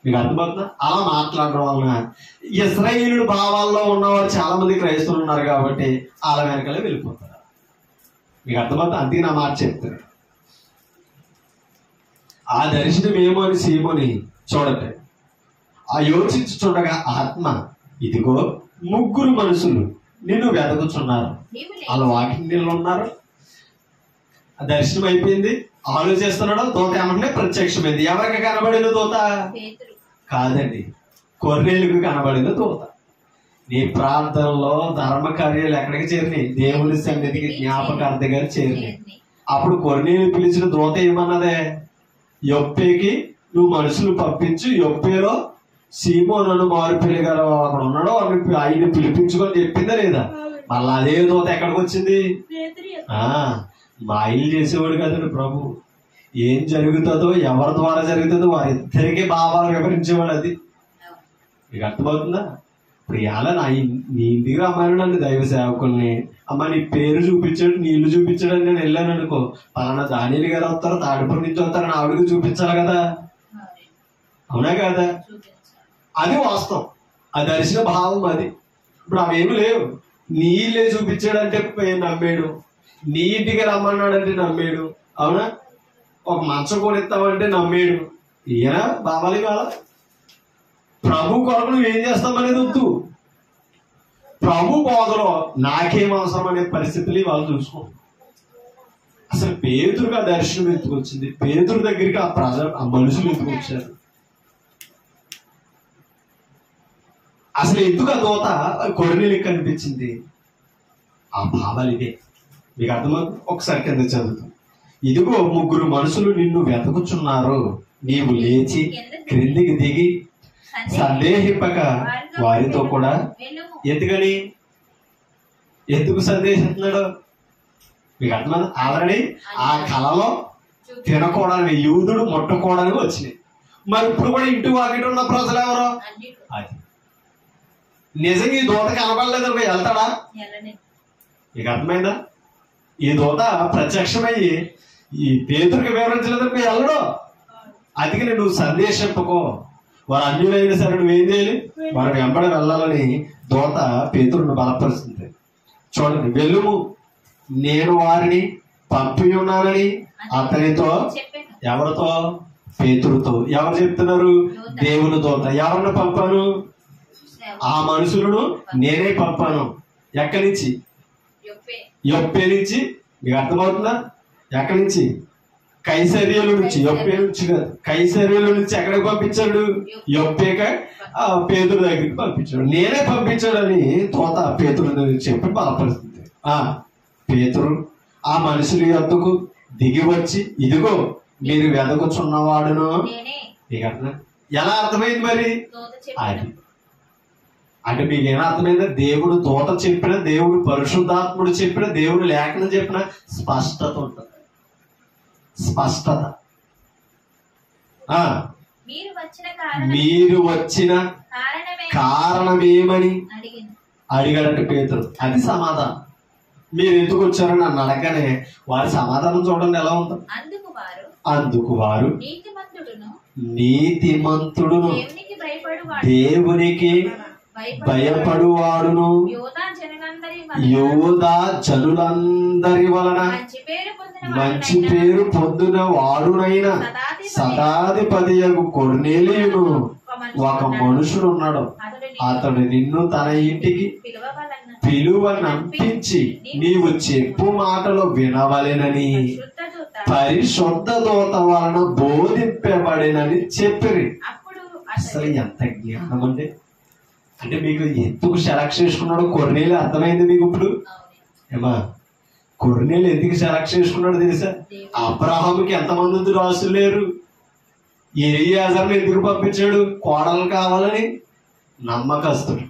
మీకు అర్థమవుతుందా? అలా మాట్లాడడం వలన ఇశ్రాయేలు భావాల్లో ఉన్నవారు చాలా మంది క్రైస్తవులు ఉన్నారు కాబట్టి వాళ్ళ వెనకాలే వెళ్ళిపోతారు. మీకు అర్థమవుతుంది? అందుకే నా మాట చెప్తారు. ఆ దర్శనం ఏమో అని సీమోని చూడటం ఆ యోచించుచుండగా ఆత్మ, ఇదిగో 3 మనుషులు నిన్ను వెతకుచున్నారు. వాళ్ళు వాకిటి నీళ్ళు ఉన్నారు. ఆ దర్శనం అయిపోయింది, ఆలోచిస్తున్నాడు. దూత ఏమంటే ప్రత్యక్షమైంది. ఎవరికి కనబడిన దూత కాదండి, కొర్నేలుకు కనబడిన దూత. నీ ప్రాంతంలో ధర్మ కార్యాలు ఎక్కడికి చేరినాయి? దేవుని సన్నిధికి జ్ఞాపకార్థంగా చేరినాయి. అప్పుడు కొర్నేలు పిలిచిన దూత ఏమన్నదే? యొప్పేకి నువ్వు మనుషులు పంపించు, యొప్పేలో సీమోను మారుపల్లి గారు అక్కడ ఉన్నాడో ఆయన పిలిపించుకొని చెప్పిందా లేదా? మళ్ళీ అదే దూత ఎక్కడికి వచ్చింది? మాయిలు చేసేవాడు కదండి ప్రభు. ఏం జరుగుతుందో, ఎవరి ద్వారా జరుగుతుందో వారిద్దరికీ భావాలు వివరించేవాడు. అది మీకు అర్థమవుతుందా? ఇప్పుడు ఇలా నీ ఇంటికి రమ్మని నన్ను దైవ సేవకుల్ని, అమ్మ నీ పేరు చూపించాడు, నీ ఇల్లు చూపించాడని నేను వెళ్ళాను అనుకో, పలానా దానిలు గారు వస్తారు, తాడిపూడి నుంచి వస్తారని ఆవిడకి చూపించాలి కదా. అవునా కదా? అది వాస్తవం. ఆ దర్శన భావం అది. ఇప్పుడు అవేమి లేవు. నీ ఇల్లే చూపించాడంటే నమ్మేడు, నీ ఇంటికి రమ్మన్నాడంటే నమ్మేడు. అవునా? ఒక మంచం కొనిస్తామంటే నమ్మేడు. ఈయన బాబాలి కాదా? ప్రభు కొరకు నువ్వు ఏం చేస్తామనేది వద్దు. ప్రభు బోధలో నాకేం అవసరం అనే పరిస్థితులు వాళ్ళు చూసుకో. అసలు పేతురుగా దర్శనం ఎత్తుకొచ్చింది, పేతురు దగ్గరికి ఆ మనుషులు ఎత్తుకొచ్చారు. అసలు ఎందుకు ఆ దూత కొర్నేలికి కనిపించింది? ఆ భావాలు ఇదే. మీకు అర్థమవుతుంది? ఒకసారి కింద చదువుతాం. ఇదిగో 3 మనుషులు నిన్ను వెతకుచున్నారు, నీవు లేచి క్రిందికి దిగి సందేహింపక వారితో కూడా. ఎందుకు సందేహిస్తున్నాడు? మీకు అర్థమైంది? ఆల్రెడీ ఆ కళలో తినకూడని యూదుడు ముట్టకూడని వచ్చినాయి. మరి ఇప్పుడు కూడా ఇంటి వాకిటి ఉన్న ప్రజలు ఎవరో? అది నిజంగా ఈ దూత కనబడలేదు, వెళ్తాడా? మీకు అర్థమైందా? ఈ దూత ప్రత్యక్షమయ్యి ఈ పేతురికి వివరించలేదు, వెళ్ళడు. అందుకని నువ్వు సందేశింపకో, వారు అన్యులైన సరే నువ్వేం చేయాలి? వారు వెంబడి వెళ్ళాలని దూత పేతురుని బలపరుస్తుంది. చూడండి, వెళ్ళుము, నేను వారిని పంపి ఉన్నానని అతనితో. ఎవరితో? పేతురుతో. ఎవరు చెప్తున్నారు? దేవుని దూత. ఎవరిని పంపాను? ఆ మనుషులను నేనే పంపాను. ఎక్కడి నుంచి? యొప్పే నుంచి. మీకు అర్థమవుతుందా? ఎక్కడి నుంచి? కైసరియల నుంచి, యొప్పే నుంచి కాదు, కైసరియల నుంచి ఎక్కడికి పంపించాడు? యొప్పేక పేతురు దగ్గరికి పంపించాడు. నేనే పంపించాడని తోత పేతురు చెప్పి బలపరుస్తుంది. పేతురు ఆ మనుషుల యొద్దకు దిగి వచ్చి, ఇదిగో మీరు వెదకుచున్నవాడును. ఎలా అర్థమైంది మరి? అది అంటే మీకు ఏమైనా అర్థమైందా? దేవుడు దూత చెప్పిన, దేవుడు పరిశుద్ధాత్ముడు చెప్పిన, దేవుడు లేఖనం చెప్పిన స్పష్టత ఉంటుంది. స్పష్టత. మీరు వచ్చిన కారణమేమని అడిగాడంటే పేతురు. అది సమాధానం. మీరు ఎందుకు వచ్చారని నన్ను అడగనే వారి సమాధానం చూడండి ఎలా ఉందో. అందుకు వారు నీతిమంతుడును దేవునికి భయపడువాడును యోధా జనులందరి వలన మంచి పేరు పొందిన వాడునైన శతాధిపతియగు కొర్నేలియును ఒక మనుషుడు ఉన్నాడు. అతడు నిన్ను తన ఇంటికి పిలువనంపించి నీవు చెప్పు మాటలు వినవలెనని పరిశుద్ధ దూత వలన బోధింపబడినని చెప్పిరి. అసలు ఎంత జ్ఞానం అండి! అంటే మీకు ఎందుకు సెలెక్ట్ చేసుకున్నాడో కొర్నేలి అర్థమైంది మీకు ఇప్పుడు? ఏమా, కొర్నేలి ఎందుకు సెలెక్ట్ చేసుకున్నాడు తెలుసా? అబ్రహాముకి ఎంతమంది రాసులు లేరు. ఎలియాజర్ని ఎందుకు పంపించాడు? కోడలు కావాలని. నమ్మకస్తుడు.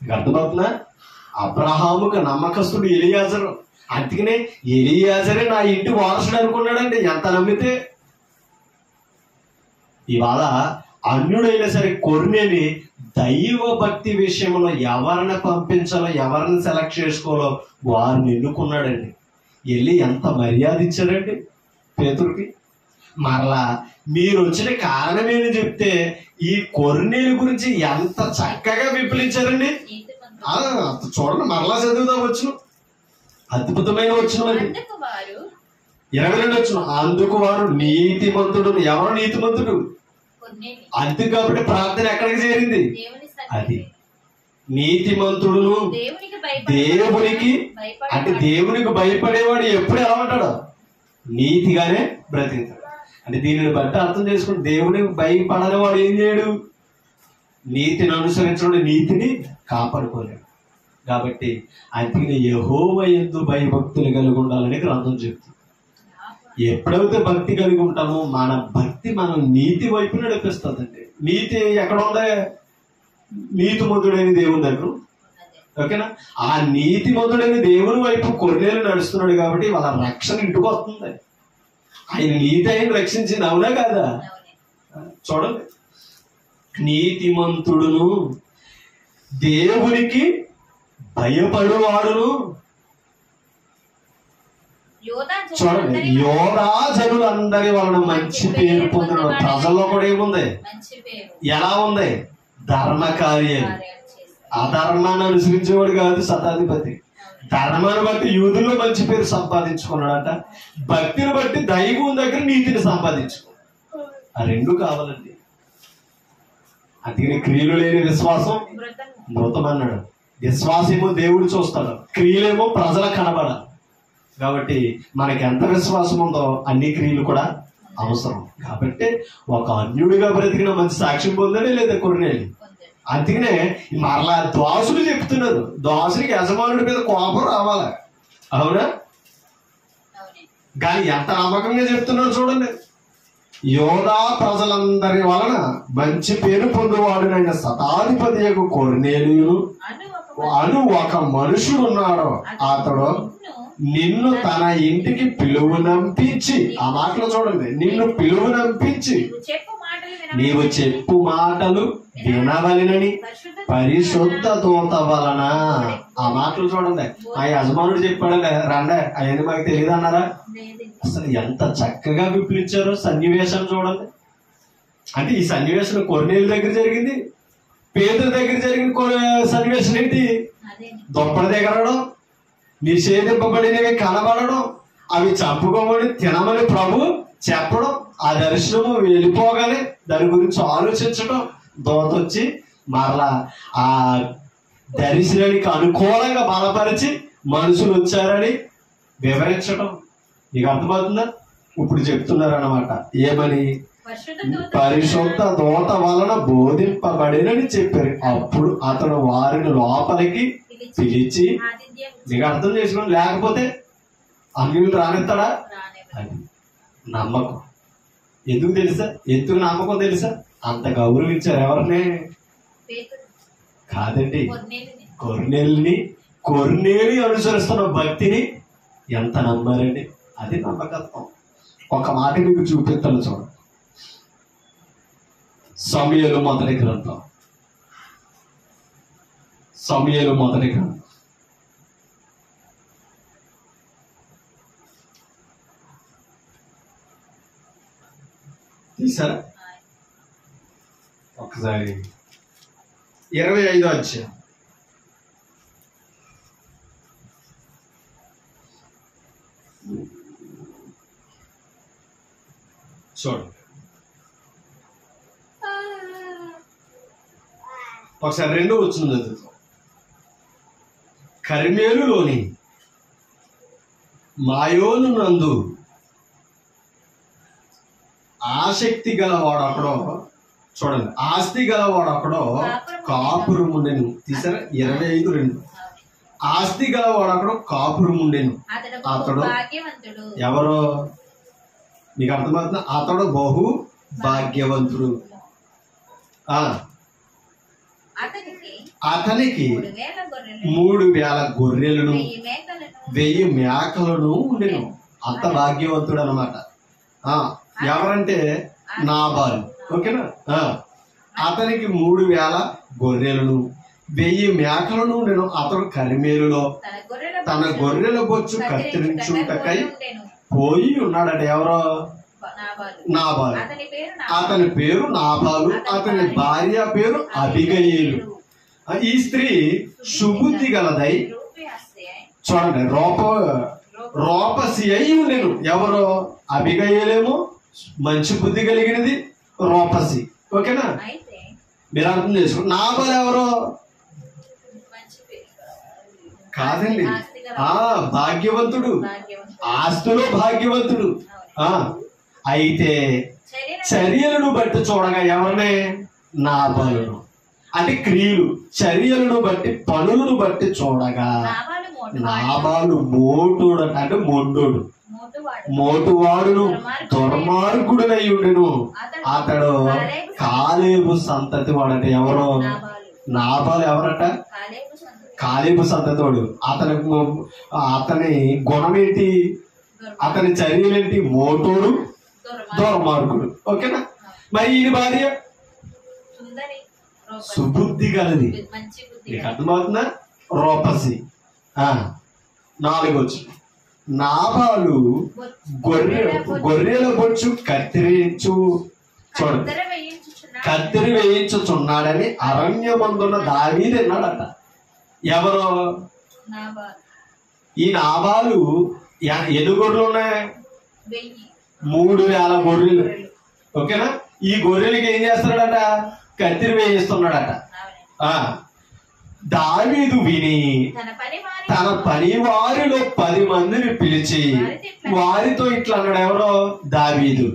అర్థమవుతుందా? అబ్రహాముకు నమ్మకస్తుడు ఎలియాజరు. అందుకనే ఎలియాజరే నా ఇంటి వారసుడు అనుకున్నాడండి. ఎంత నమ్మితే. ఇవాళ అన్యుడైనా సరే కొర్నేలి దైవ భక్తి విషయంలో ఎవరిని పంపించాలో, ఎవరిని సెలెక్ట్ చేసుకోవాలో వారిని ఎన్నుకున్నాడండి. వెళ్ళి ఎంత మర్యాద ఇచ్చాడండి పేతురుకి. మరలా మీరు వచ్చిన కారణం ఏంటి చెప్తే ఈ కొర్నేలి గురించి ఎంత చక్కగా విప్లవించారండి. చూడండి, మరలా చదువుదాం. వచ్చిన అద్భుతమైన వచ్చిన 22 వచ్చిన. అందుకు వారు నీతిమంతుడు. ఎవరు నీతిమంతుడు? అందుకు కాబట్టి ప్రార్థన ఎక్కడికి చేరింది? అది నీతిమంతుడును దేవునికి. అంటే దేవునికి భయపడేవాడు ఎప్పుడు ఎలా ఉంటాడు? నీతిగానే బ్రతికుతాడు. అంటే దీనిని బట్టి అర్థం చేసుకుని దేవునికి భయపడని వాడు ఏం చేయడు? నీతిని అనుసరించడం, నీతిని కాపాడుకోలేడు. కాబట్టి అందుకని యెహోవా యందు భయభక్తులు కలిగి ఉండాలని గ్రంథం చెప్తుంది. ఎప్పుడైతే భక్తి కలిగి ఉంటామో మన భక్తి మనం నీతి వైపు నడిపిస్తుందండి. నీతి ఎక్కడ ఉందా? నీతిమంతుడైన దేవుని దగ్గర. ఓకేనా? ఆ నీతిమంతుడైన దేవుని వైపు కొర్నేలు నడుస్తున్నాడు కాబట్టి వాళ్ళ రక్షణ ఇంటికి వస్తుంది. ఆయన నీతి ఆయన రక్షించింది. అవునా కాదా? చూడండి, నీతిమంతుడును దేవునికి భయపడువాడును. చూడండి, యోధా జనులందరి వలన మంచి పేరు పొందిన. ప్రజల్లో కూడా ఏముంది? ఎలా ఉంది? ధర్మకార్యం. అధర్మాన్ని అనుసరించేవాడు కాదు శతాధిపతి. ధర్మాన్ని బట్టి యూదుల్లో మంచి పేరు సంపాదించుకున్నాడట. భక్తిని బట్టి దైవం దగ్గర నీతిని సంపాదించుకున్నాడు. ఆ రెండు కావాలండి. అందుకని క్రియలు లేని విశ్వాసం మృతం అన్నాడు. విశ్వాసమేమో దేవుడు చూస్తాడు, క్రియలేమో ప్రజలకు కనబడాలి. కాబట్టి మనకి ఎంత విశ్వాసం ఉందో అన్ని క్రియలు కూడా అవసరం. కాబట్టి ఒక అన్యుడిగా బ్రతికిన మంచి సాక్ష్యం పొందాడే లేదా కొర్నేలి. అందుకనే మరలా దాసులు చెప్తున్నారు, దాసునికి యజమానుడి మీద కోపం రావాలి. అవునా? కానీ ఎంత నమ్మకంగా చెప్తున్నారు చూడండి. యోధా ప్రజలందరి వలన మంచి పేరు పొందువాడునైన శతాధిపతియగు కొర్నేలియును అను ఒక మనుషుడు ఉన్నాడు. అతడు నిన్ను తన ఇంటికి పిలువనంపించి, ఆ మాటలు చూడండి, నిన్ను పిలువనంపించి నీవు చెప్పు మాటలు వినవలెనని పరిశుద్ధ దూత వలన. ఆ మాటలు చూడండి. ఆ యజమానుడు చెప్పాడండి, రండి అవన్నీ మాకు తెలియదు అన్నారా? అసలు ఎంత చక్కగా విప్లించారో సన్నివేశం చూడండి. అంటే ఈ సన్నివేశం కొర్నేలి దగ్గర జరిగింది, పేతురు దగ్గర జరిగిన సన్నివేశం ఏంటి? దుప్పటి దిగరడం, నిషేధింపబడినవి కనబడడం, అవి చంపుకోమని తినమని ప్రభు చెప్పడం, ఆ దర్శనము వెళ్ళిపోగానే దాని గురించి ఆలోచించడం, దోత వచ్చి మరలా ఆ దర్శనానికి అనుకూలంగా బలపరిచి మనుషులు వచ్చారని వివరించడం. నీకు అర్థమవుతుందా? ఇప్పుడు చెప్తున్నారన్నమాట. ఏమని? పరిశుద్ధ దూత వలన బోధింపబడినని చెప్పారు. అప్పుడు అతడు వారిని లోపలికి పిలిచి, మీకు అర్థం చేసుకోండి, లేకపోతే అన్యులు రానిస్తాడా? అది నమ్మకం. ఎందుకు తెలుసా? ఎందుకు నమ్మకం తెలుసా? అంత గౌరవించారు. ఎవరిని? కాదండి, కొర్నేలి అనుసరిస్తున్న భక్తిని ఎంత నమ్మారండి. అది నమ్మకత్వం. ఒక మాట మీకు చూపిస్తాను చూడండి. సమూయేలు మొదటి గ్రంథం, సమూయేలు మొదటి గ్రంథం తీసారా? ఒకసారి 25వ అధ్యాయం చూడండి. ఒకసారి 2 వచ్చింది చదువుతాం. కర్మేలులోని మాయోను నందు ఆసక్తి గలవాడొకడో, చూడండి, ఆస్తి గలవాడొకడో కాపురముండెను. తీసారా? 25:2. ఆస్తి గలవాడొకడో కాపురముండెను. అతడు ఎవరో? మీకు అర్థమవుతుందా? అతడు బహు భాగ్యవంతుడు. అతనికి 3,000 గొర్రెలను 1,000 మేకలను ఉండెను. అంత భాగ్యవంతుడు అనమాట. ఎవరంటే? నాబాలు. ఓకేనా? అతనికి 3,000 గొర్రెలను 1,000 మేకలను ఉండెను. అతడు కర్మేలులో తన గొర్రెల బొచ్చు కత్తిరించుటకై పోయి ఉన్నాడట. ఎవరో? నాబాలు. అతని పేరు నాబాలు. అతని భార్య పేరు అబిగయీలు. ఈ స్త్రీ సుబుద్ధి గలదై, చూడండి, రోపసి అయి ఉండెను. ఎవరో? అబిగయీలేమో మంచి బుద్ధి కలిగినది, రోపసి. ఓకేనా? మీరు అర్థం చేసుకోండి. నాబాలు ఎవరో? కాదండి, భాగ్యవంతుడు, ఆస్తిలో భాగ్యవంతుడు. అయితే చర్యలను బట్టి చూడగా ఎవరినే? నాబాలును. అంటే క్రియలు, చర్యలను బట్టి, పనులను బట్టి చూడగా నాబాలు మోటుడు, అంటే మొండోడు, మోటువాడును, దుర్మార్గుడునై ఉండెను. అతడు కాలేబు సంతతి వాడట. ఎవరో? నాబాలు ఎవరట? కాలేబు సంతతోడు. అతని గుణం ఏంటి? అతని చర్యలేంటి? మోటోడు, దుర్మార్గుడు. ఓకేనా? మరి ఈయన భార్య సుబుద్ధి గలది. మీకు అర్థమవుతుందా? రోపసి. 4 వచ్చు. నాబాలు గొర్రెల బొచ్చు కత్తిరి వేయించుచున్నాడని అరణ్యమందున్న దావీదు అన్నాడట. ఎవరో? ఈ నాబాలు ఎన్ని గొర్రెలు ఉన్నాయి? 3,000 గొర్రెలు. ఓకేనా? ఈ గొర్రెలకి ఏం చేస్తున్నాడట? కత్తిరి వేయిస్తున్నాడట. దావీదు విని తన పని వారిలో 10 మందిని పిలిచి వారితో ఇట్లా అన్నాడు. ఎవరో? దావీదు,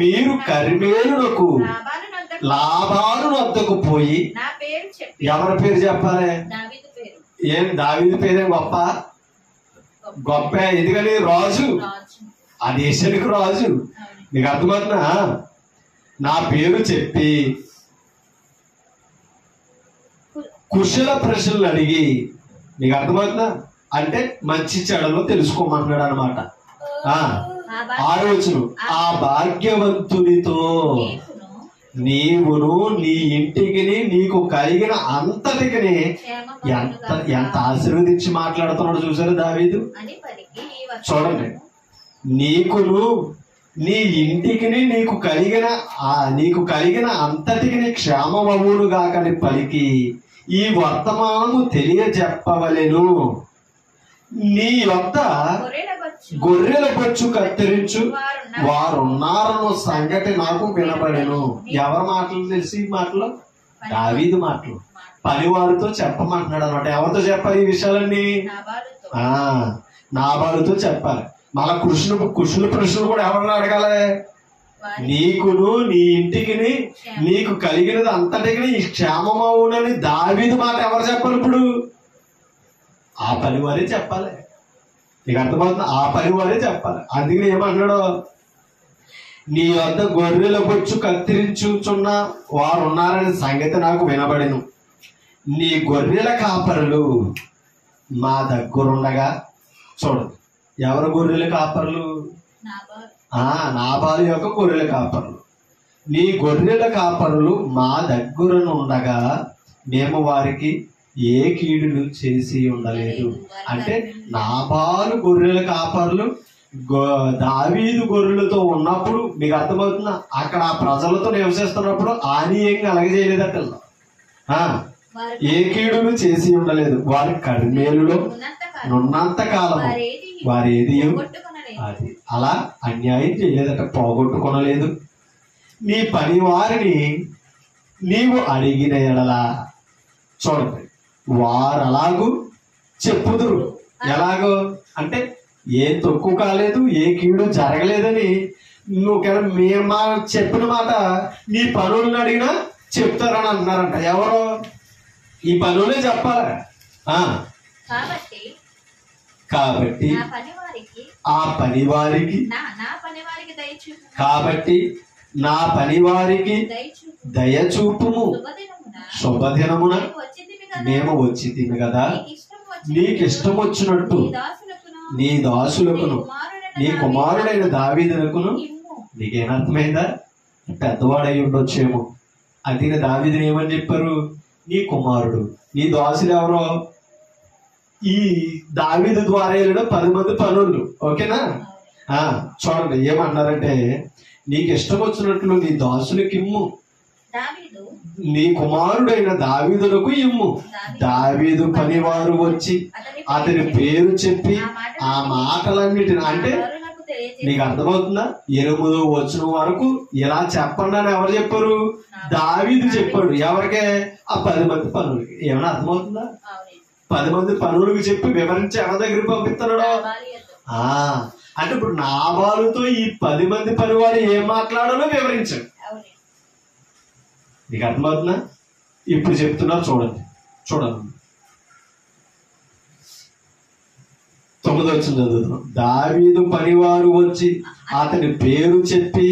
మీరు కర్మేలునకు లాబాను వద్దకు పోయి, ఎవరి పేరు చెప్పాలి? ఏం దావీదు పేరేం గొప్ప? ఎందుకని? రాజు, ఆ దేశానికి రాజు. నీకు అర్థమవుతున్నా? నా పేరు చెప్పి కుశల ప్రశ్నలు అడిగి, నీకు అర్థమవుతుందా? అంటే మంచి చెడలో తెలుసుకోమంటున్నాడు అనమాట. 6వ వచనం. ఆ భాగ్యవంతునితో నీవును నీ ఇంటికి నీకు కలిగిన అంతటికి ఎంత ఆశీర్వదించి మాట్లాడుతున్నాడు. చూసారు దావీదు? చూడండి, నీకును నీ ఇంటికి నీకు కలిగిన అంతటికి క్షేమమవును గాకని పలికి ఈ వర్తమానము తెలియజెప్పవలెను. నీ యొద్ద గొర్రెల బొచ్చు కత్తిరించు వారున్నారన్న సంగతి నాకు వినబడెను. ఎవరి మాటలు తెలిసి? ఈ మాటలు దావీదు మాటలు. పనివారితో చెప్పమంటున్నాడు అనమాట. ఎవరితో చెప్పాలి ఈ విషయాలన్నీ? నాబాలుతో చెప్పాలి. మళ్ళా కుశల ప్రశ్నలు కూడా ఎవరన్నా అడగాలి? నీకును నీ ఇంటికిని నీకు కలిగినది అంతటికి క్షేమమవునని దావీదు మాట ఎవరు చెప్పాలి? ఇప్పుడు ఆ పని వారే చెప్పాలి. నీకు అర్థమవుతుంది? ఆ పని వారే చెప్పాలి. అందుకని ఏమన్నాడు? నీ వద్ద గొర్రెల బొచ్చు కత్తిరించుచున్న వారు ఉన్నారనే సంగతి నాకు వినబడిను. నీ గొర్రెల కాపరులు మా దగ్గరుండగా. చూడండి, ఎవరు గొర్రెల కాపరులు? నాబాలు యొక్క గొర్రెల కాపరులు. నీ గొర్రెల కాపరులు మా దగ్గరనుండగా మేము వారికి ఏ కీడును చేసి ఉండలేదు. అంటే నాబాలు గొర్రెల కాపరులు దావీదు గొర్రెలతో ఉన్నప్పుడు మీకు అర్థమవుతుందా? అక్కడ ఆ ప్రజలతో నివసిస్తున్నప్పుడు ఆనీయంగా అలాగే చేయలేదట. ఏ కీడును చేసి ఉండలేదు. వారి కర్మేలులో నున్నంత కాలం వారేది అది అలా అన్యాయం చేయలేదట, పోగొట్టుకొనలేదు. నీ పని వారిని నీవు అడిగిన ఎడలా. చూడండి, వారు అలాగూ చెప్పుదురు. ఎలాగో అంటే ఏం తక్కువ కాలేదు, ఏ కీడు జరగలేదని నువ్వు మేము చెప్పిన మాట నీ పనులను అడిగినా చెప్తారని అంటున్నారంట. ఎవరో ఈ పనులే చెప్పాలి. కాబట్టి ఆ పని వారికి కాబట్టి నా పని వారికి దయచూపుము. శుభదినమున మేము వచ్చి తిని కదా, నీకు ఇష్టం వచ్చినట్టు నీ దాసులకును నీ కుమారుడైన దావీదునకును. నీకేనర్థమైందా? పెద్దవాడై ఉండొచ్చేమో. అందుకని దావీదుని ఏమని చెప్పారు? నీ కుమారుడు. నీ దాసులు ఎవరో? ఈ దావీదు ద్వారా వెళ్ళిన 10 మంది పనులు. ఓకేనా? చూడండి ఏమన్నారంటే, నీకు ఇష్టం వచ్చినట్లు నీ దాసులకి ఇమ్ము, నీ కుమారుడైన దావీదులకు ఇమ్ము. దావీదు పనివారు వచ్చి అతని పేరు చెప్పి ఆ మాటలన్నిటిని, అంటే నీకు అర్థమవుతుందా? 8వ వచనం వరకు ఇలా చెప్పండి అని ఎవరు చెప్పారు? దావీదు చెప్పాడు. ఎవరికే? ఆ 10 మంది పనులకి. ఏమైనా అర్థమవుతుందా? 10 మంది పనులకు చెప్పి వివరించి ఎవరి దగ్గరికి పంపిస్తున్నాడు? అంటే ఇప్పుడు నాబాలుతో ఈ 10 మంది పనివారు ఏం మాట్లాడాలో వివరించాడు. నీకు అర్థమవుతుందా? ఇప్పుడు చెప్తున్నారు, చూడండి. 9వ వచనం చదువుతున్నాం. దావీదు పనివారు వచ్చి అతని పేరు చెప్పి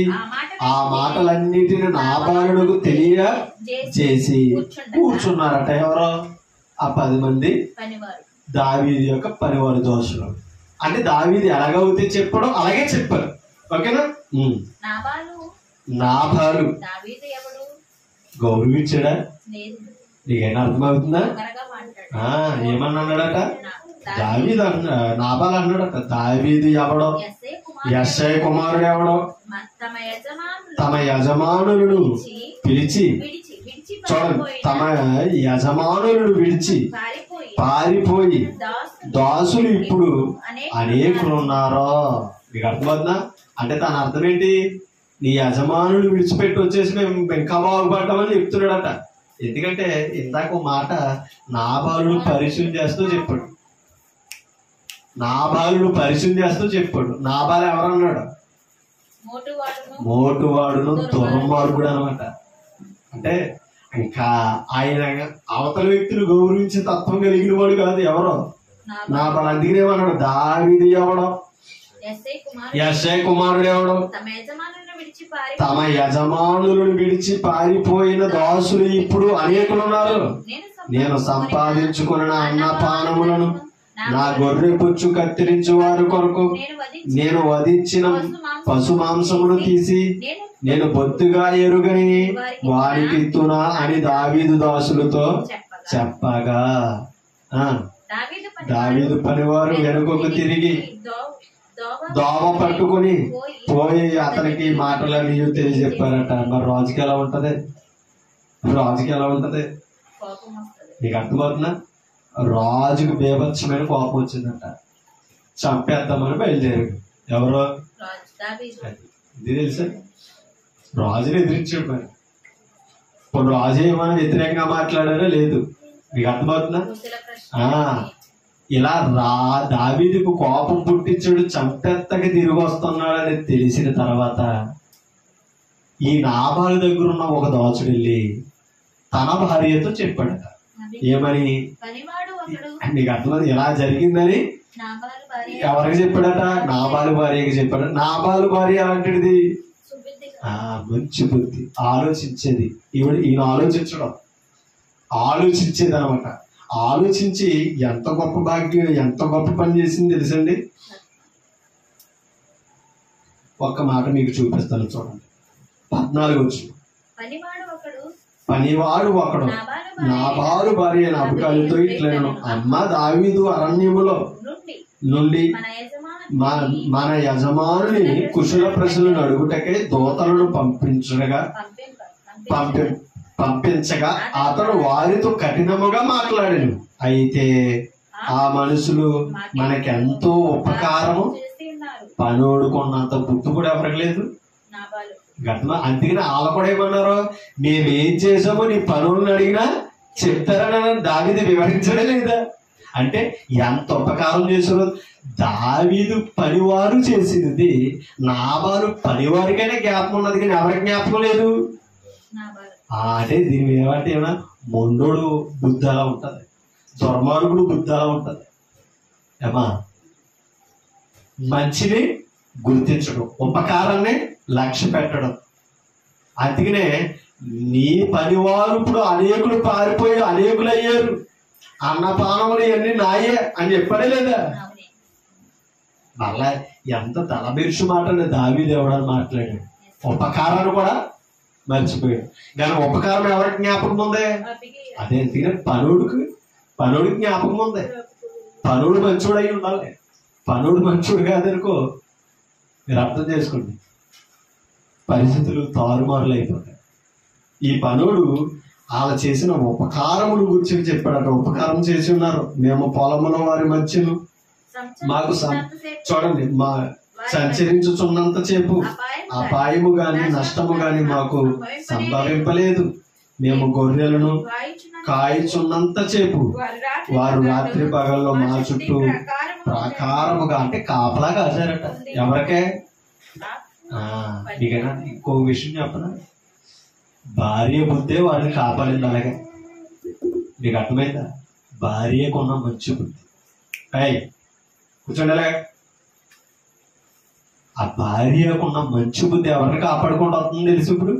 ఆ మాటలన్నిటిని నాబాలుకు తెలియజేసి కూర్చున్నారట. ఎవరో? ఆ 10 మంది దావీదు యొక్క పనివారు దోషులు. అంటే దావీదు ఎలాగైతే చెప్పాడో అలాగే చెప్పారు. ఓకేనా? నాబాలు గౌరవించాడా? నీకైనా అర్థమవుతుందా? ఏమన్నాడట? దావీదు నాబాలు అన్నాడట. దావీదు ఎవడో? యెష్షై కుమారుడు ఎవడో? తమ యజమానులను పిలిచి, చూడండి, తమ యజమానులను విడిచి పారిపోయి దాసులు ఇప్పుడు అనేకులు ఉన్నారో. మీకు అర్థమవుతుందా? అంటే తన అర్థం ఏంటి? నీ యజమానులు విడిచిపెట్టి వచ్చేసి మేము ఇంకా బాగుపడ్డామని చెప్తున్నాడట. ఎందుకంటే ఇందాక మాట నాబాలును పరిచయం చేస్తూ చెప్పాడు. నాబాలు ఎవరన్నాడు? మోటువాడును దుర్మార్గుడు అనమాట. అంటే ఇంకా ఆయన అవతల వ్యక్తులు గౌరవించే తత్వం కలిగిన వాడు కాదు. ఎవరో నాబాలు. అందుకనే ఏమన్నాడు? దావీదు ఎవడో? యెష్షై కుమారుడు ఎవడో? తమ యజమానులను విడిచి పారిపోయిన దాసులు ఇప్పుడు అనేకులు ఉన్నారు. నేను సంపాదించుకున్న అన్నపానములను నా గొర్రె పుచ్చు కత్తిరించు వారి కొరకు నేను వధించిన పశు మాంసమును తీసి నేను బొత్తుగా ఎరుగని వారికి ఇత్తునా అని దావీదు దాసులతో చెప్పగా, దావీదు పనివారు వెనుకకు తిరిగి దోవ పట్టుకుని పోయి అతనికి మాటలన్నీ తెలియజెప్పారట. మరి రాజుకి ఎలా ఉంటది? నీకు అర్థమవుతుందా? రాజుకు బేభత్సమైన కోపం వచ్చిందంట. చంపేద్దామని బయలుదేరాడు. ఎవరో? ఇది తెలుసా? రాజుని ఎదిరించాడు. మరి ఇప్పుడు రాజు ఏమైనా వ్యతిరేకంగా మాట్లాడారో లేదు. మీకు అర్థమవుతుందా? ఇలా దావీదుకు కోపం పుట్టించుడు, చంపెత్తగా తిరిగి వస్తున్నాడని తెలిసిన తర్వాత ఈ నాబాలు దగ్గర ఉన్న ఒక దాసుడు వెళ్ళి తన భార్యతో చెప్పాడట. ఏమని? నీకు అట్లా ఇలా జరిగిందని ఎవరికి చెప్పాడట? నాబాలు భార్యకి చెప్పాడు. నాబాలు భార్య అలాంటిది మంచి బుద్ధి, ఆలోచించేది. ఈయన ఆలోచించేది అనమాట. ఆలోచించి ఎంత గొప్ప భాగ్యం, ఎంత గొప్ప పని చేసింది తెలుసండి. ఒక్క మాట మీకు చూపిస్తాను చూడండి. 14 వచ్చిన పనివాడు ఒకడు నాబాలు భార్య అబిగయీలుతో ఇట్లనెను, అమ్మ దావీదు అరణ్యములో నుండి మన యజమానుని కుశల ప్రశ్నలను అడుగుటకై దూతలను పంపించగా అతడు వారితో కఠినముగా మాట్లాడాను. అయితే ఆ మనుషులు మనకెంతో ఉపకారము, పనోడుకున్నంత బుద్ధి కూడా ఎవరికి లేదు. అందుకని వాళ్ళ కూడా ఏమన్నారు? మేమేం చేసామో నీ పనులను అడిగినా చెప్తారని దావీదు వివరించడే లేదా? అంటే ఎంత ఉపకారం చేశారో. దావీదు పనివారు చేసినది నాబాలు పనివారికైనా జ్ఞాపకం ఉన్నది, కానీ ఎవరికి జ్ఞాపకం లేదు. అంటే దీని ఏమంటే ఏమన్నా మొండోడు బుద్ధి అలా ఉంటది, దుర్మార్గుడు బుద్ధి అలా ఉంటది. ఏమా మంచిని గుర్తించడం, ఉపకారాన్ని లక్ష్య పెట్టడం. అందుకనే నీ పనివారు ఇప్పుడు అనేకులు పారిపోయి అనేకులు అయ్యారు, అన్నపానములు ఇవన్నీ నాయే అని చెప్పడే లేదా? మళ్ళా ఎంత తలబిరుసు మాట దావీదు ఎవడని మాట్లాడాడు. ఉపకారాన్ని కూడా మర్చిపోయాడు. కానీ ఉపకారం ఎవరికి జ్ఞాపకం ఉంది? అదే ఎందుకంటే పనుడికి జ్ఞాపకం ఉంది. పనుడు మంచోడు అయి ఉండాలి. పనుడు మంచోడు కాదనుకో, మీరు అర్థం చేసుకోండి, పరిస్థితులు తారుమారులు అయిపోతాయి. ఈ పనుడు వాళ్ళ చేసిన ఉపకారముల గురించి చెప్పాడట. ఉపకారం చేసి ఉన్నారు. మేము పొలములో వారి మధ్యను మాకు చూడండి, మా సంచరించుచున్నంత సేపు అపాయము గాని నష్టము గాని మాకు సంభవింపలేదు. మేము గొర్రెలను కాయచున్నంత సేపు వారు రాత్రి పగల్లో మా చుట్టూ ప్రాకారముగా, అంటే కాపలా కాశారట. ఎవరికే? మీకైనా ఇంకో విషయం చెప్పనా? భార్య బుద్ధే వారిని కాపాడింది. అలాగే మీకు అర్థమైందా? భార్యకున్న మంచి బుద్ధి. కూర్చోండి అలాగే. ఆ భార్యకున్న మంచి బుద్ధి ఎవరిని కాపాడుకుంటూ వస్తుంది తెలుసు? ఇప్పుడు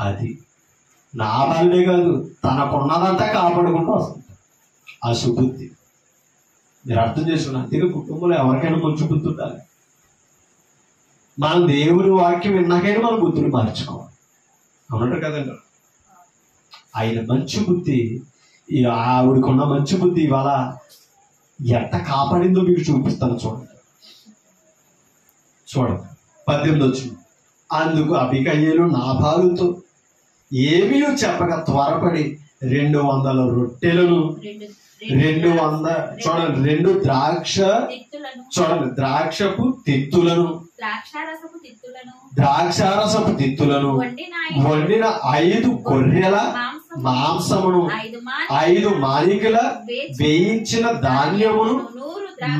అది నాబాలుడే కాదు, తనకున్నదంతా కాపాడుకుంటూ వస్తుంది ఆ సుబుద్ధి. మీరు అర్థం చేసుకున్నారు. అందుకే కుటుంబంలో ఎవరికైనా మంచి బుద్ధి ఉండాలి. మనం దేవుని వాక్యం విన్నాకైనా మన బుద్ధిని మార్చుకోవాలి. అవునంటారు కదండి. ఆయన మంచి బుద్ధి, ఆవిడకున్న మంచి బుద్ధి ఇవాళ ఎంత కాపాడిందో మీకు చూపిస్తాను. చూడండి 18 వచ్చింది. అందుకు అబిగయీలు నాబాలుతో ఏమీ చెప్పక త్వరపడి 200 రొట్టెలను 2 ద్రాక్షపు తిత్తులను ద్రాక్షారసపు తిత్తులను వండిన 5 గొర్రెల మాంసమును 5 మానికల వేయించిన ధాన్యమును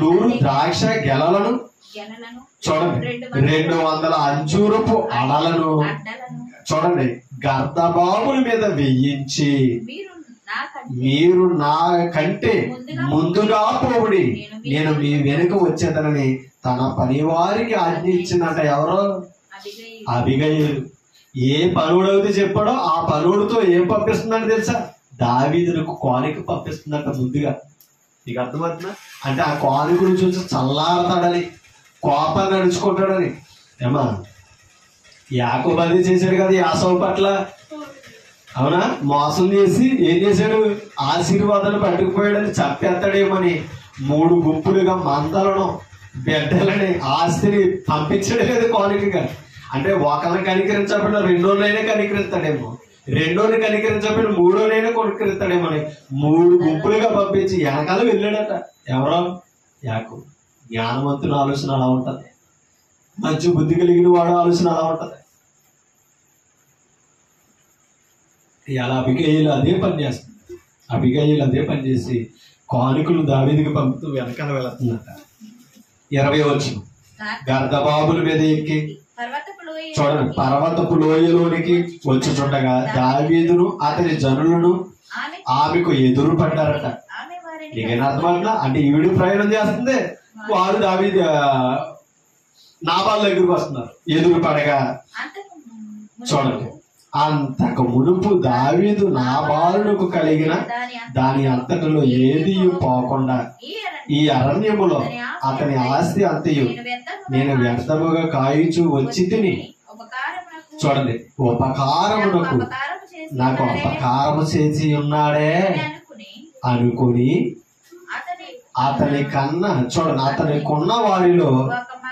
100 ద్రాక్ష గెలలను చూడండి 200 అంజూరపు అడలను చూడండి గర్దబాబుల మీద వేయించి మీరు నా కంటే ముందుగా పోవుడి, నేను మీ వెనుక వచ్చేదనని తన పనివారికి ఆజ్ఞ ఇచ్చినట్ట. ఎవరో? అబిగయీలు. ఏ పనుడైతే చెప్పాడో ఆ పనుడితో ఏం పంపిస్తుందని తెలుసా? దావీదులకు కానుక పంపిస్తుందంట ముందుగా. నీకు అర్థమవుతుందా? అంటే ఆ కానుకను చూసి చల్లారతాడని, కోపాన్ని నడుచుకుంటాడని. ఏమా యాకోబు అదే చేశాడు కదా యాసవ పట్ల. అవునా? మోసం చేసి ఏం చేశాడు? ఆశీర్వాదాలు పట్టుకుపోయాడని చంపేస్తాడేమని 3 గుంపులుగా మందలను బిడ్డలని ఆస్తిని పంపించడం లేదు కానుకగా. అంటే ఒకరిని కనికరించబడిన 2 కనికరిస్తాడేమో, 2 కనికరించబడిన 3 కొనుక్కరిస్తాడేమని 3 గుంపులుగా పంపించి వెనకాల వెళ్ళాడట. ఎవరో? యాకోబు. జ్ఞానవంతుల ఆలోచన అలా ఉంటది, మంచి బుద్ధి కలిగిన వాడు ఆలోచన అలా ఉంటది. ఇలా అబిగయీలు అదే పని చేస్తుంది. అబిగయీలు అదే పని చేసి కానుకలు దావీదుకి పంపుతూ వెనకాల వెళుతుందట. 20 వచనం, గర్దబాబుల మీద ఎక్కి చూడండి పర్వతపు లోయలోనికి వచ్చుచుండగా దావీదును అతని జనులను ఆమెకు ఎదురు పడ్డారట. నీకైనా అర్థమవుతుందా? అంటే ఈవిడ ప్రయాణం చేస్తుంది, వారు దావీదు నాబాల్ దగ్గరకు వస్తున్నారు, ఎదురు పడగా. చూడండి, అంతకు మునుపు దావీదు నాబాలునకు కలిగిన దాని అంతటిలో ఏది పోకుండా ఈ అరణ్యములో అతని ఆస్తి అంతయు నేను వ్యర్థముగా కాయుచు వచ్చి తిని. చూడండి, ఉపకారమునకు నాకు ఉపకారము చేసి ఉన్నాడే అనుకుని అతని కన్నా, చూడండి, అతని కొన్న వారిలో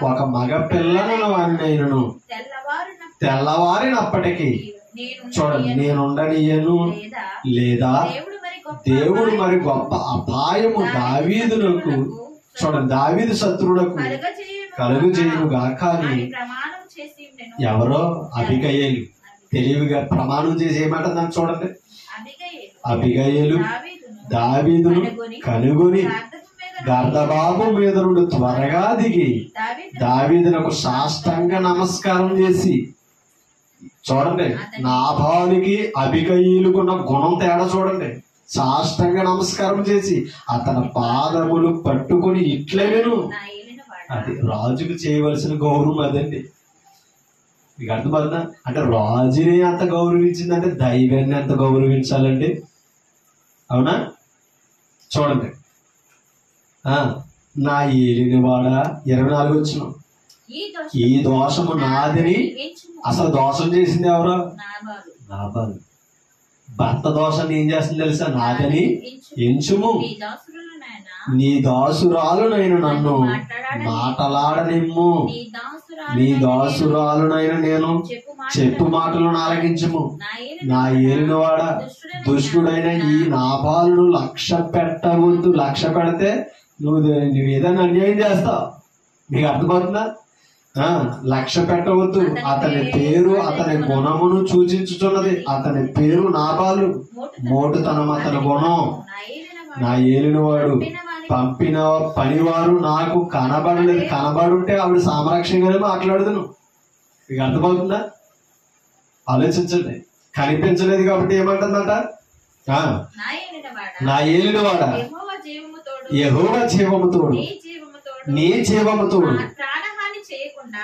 ఒక మగ పిల్లను అన్నయ్యను తెల్లవారినప్పటికీ, చూడండి, నేనుండనియను లేదా దేవుడు మరి గొప్ప అపాయము దావీదునకు, చూడండి, దావీదు శత్రువులకు కలుగు చేయను గాక అని ఎవరో అబిగయీలు తెలివిగా ప్రమాణం చేసి ఏమంటుందని చూడండి. అబిగయీలు దావీదును కనుగొని గర్దబాబు మీద నుండి త్వరగా దిగి దావీదునకు సాష్టాంగ నమస్కారం చేసి, చూడండి, నాబాలుకి అబిగయీలుకున్న గుణం తేడా చూడండి. సాష్టాంగ నమస్కారం చేసి అతని పాదములు పట్టుకుని ఇట్లెను. అది రాజుకు చేయవలసిన గౌరవం అదండి. మీకు అర్థమవుతుందా? అంటే రాజుని ఎంత గౌరవించిందంటే దైవాన్ని ఎంత గౌరవించాలండి. అవునా? చూడండి, నా ఏలినవాడ 24 వచ్చిన ఈ దోషము నాదని. అసలు దోషం చేసింది ఎవరు? నాబాలు. భర్త దోషాన్ని ఏం చేస్తుంది తెలుసా? నాదని ఎంచుము, నీ దాసురాలునైన నన్ను మాటలాడనిమ్ము, నీ దాసురాలునైన నేను చెప్పు మాటలను ఆలకించుము. నా ఏలినవాడ దుష్టుడైన ఈ నాబాలును లక్ష్య పెట్టవద్దు. లక్ష్య పెడితే నువ్వు ఏదైనా అన్యాయం చేస్తావు. మీకు అర్థమవుతుందా? లక్ష్య పెట్టవద్దు. అతని పేరు అతని గుణమును సూచించుతున్నది. అతని పేరు నాబాలు, మోటుతనం అతని గుణం. నా ఏలినవాడు పంపిన పనివారు నాకు కనబడలేదు. కనబడుంటే ఆవిడ సామరక్షంగానే మాట్లాడుదును. మీకు అర్థమవుతుందా? ఆలోచించండి. కనిపించలేదు కాబట్టి ఏమంటుందంట? నా ఏలినవాడ యెహోవా జీవముతోడు, నీ జీవముతోడు,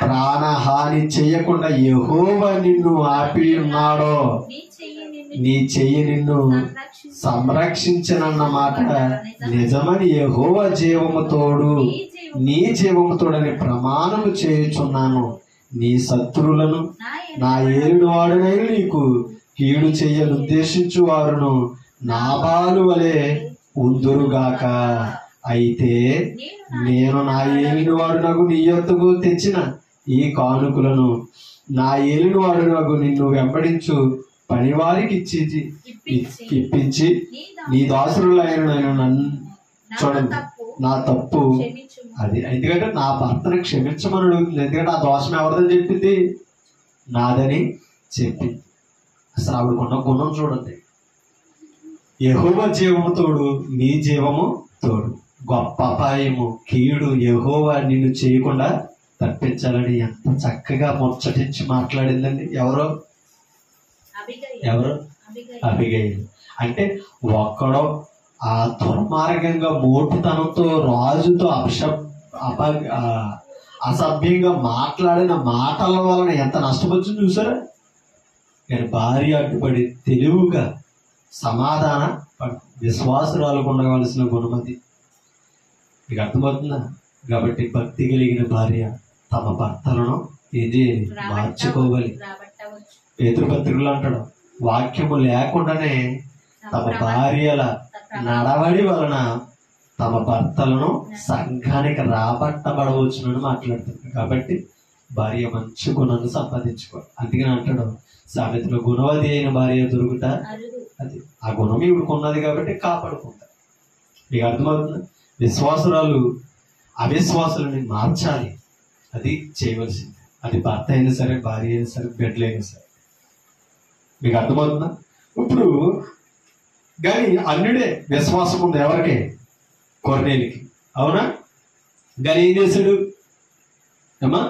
ప్రాణహాని చేయకుండా యెహోవా నిన్ను ఆపి ఉన్నాడో, నీ చెయ్యి నిన్ను సంరక్షించనన్న మాట నిజమని యెహోవా జీవముతోడు, నీ జీవముతోడని ప్రమాణము చేయుచున్నాను. నీ శత్రువులను నా ఏలినవాడునైన నీకు కీడు చెయ్యనుద్దేశించు వారును నాబాలు వలె ఉందురుగాక. అయితే నేను నా ఏలినవాడునకు నీ యొద్దకు తెచ్చిన ఈ కానుకలను నా ఏలినవాడునకు నిన్ను వెంబడించు పనివారికి ఇప్పించి నీ దాసురులైన నన్ను, చూడండి, నా తప్పు అది. ఎందుకంటే నా భర్తను క్షమించమని అడుగుతుంది. ఎందుకంటే ఆ దోషం ఎవరిదని చెప్పింది? నాదని చెప్పింది. అసలు ఆవిడకున్న గుణం చూడండి. యెహోవా జీవము తోడు, నీ జీవము తోడు. గొప్ప అపాయము, కీడు యెహోవా నిన్ను చేయకుండా తప్పించాలని ఎంత చక్కగా ముచ్చటించి మాట్లాడిందండి. ఎవరు? అబిగయీలు. అంటే ఒక్కడో ఆ దుర్మార్గంగా మోటుతనంతో రాజుతో అసభ్యంగా మాట్లాడిన మాటల వలన ఎంత నష్టపోతుందో చూసారా? కానీ భార్య అడ్డుపడి తెలివిగా సమాధాన విశ్వాసురాలకు ఉండవలసిన గుణమది. మీకు అర్థమవుతుందా? కాబట్టి భక్తి కలిగిన భార్య తమ భర్తలను ఏది మార్చుకోవాలి. పేతురుపత్రికలు అంటాడు, వాక్యము లేకుండానే తమ భార్యల నడవడి వలన తమ భర్తలను సంఘానికి రాబట్టబడవచ్చునని మాట్లాడుతుంది. కాబట్టి భార్య మంచి గుణాన్ని సంపాదించుకోవాలి. అందుకని అంటాడు సామెతలో, గుణవతి అయిన భార్య దొరుకుతా. అది ఆ గుణం ఇవిడుకున్నది కాబట్టి కాపాడుకుంటా. మీకు అర్థమవుతుంది? విశ్వాసురాలు అవిశ్వాసులని మార్చాలి. అది చేయవలసింది. అది భర్త అయినా సరే, భార్య అయినా సరే, బిడ్డలైనా సరే. మీకు అర్థమవుతుందా? ఇప్పుడు కానీ అన్యుడే, విశ్వాసం ఉంది ఎవరికి? కొర్నేలికి. అవునా? కానీ ఏం చేశాడు అమ్మా?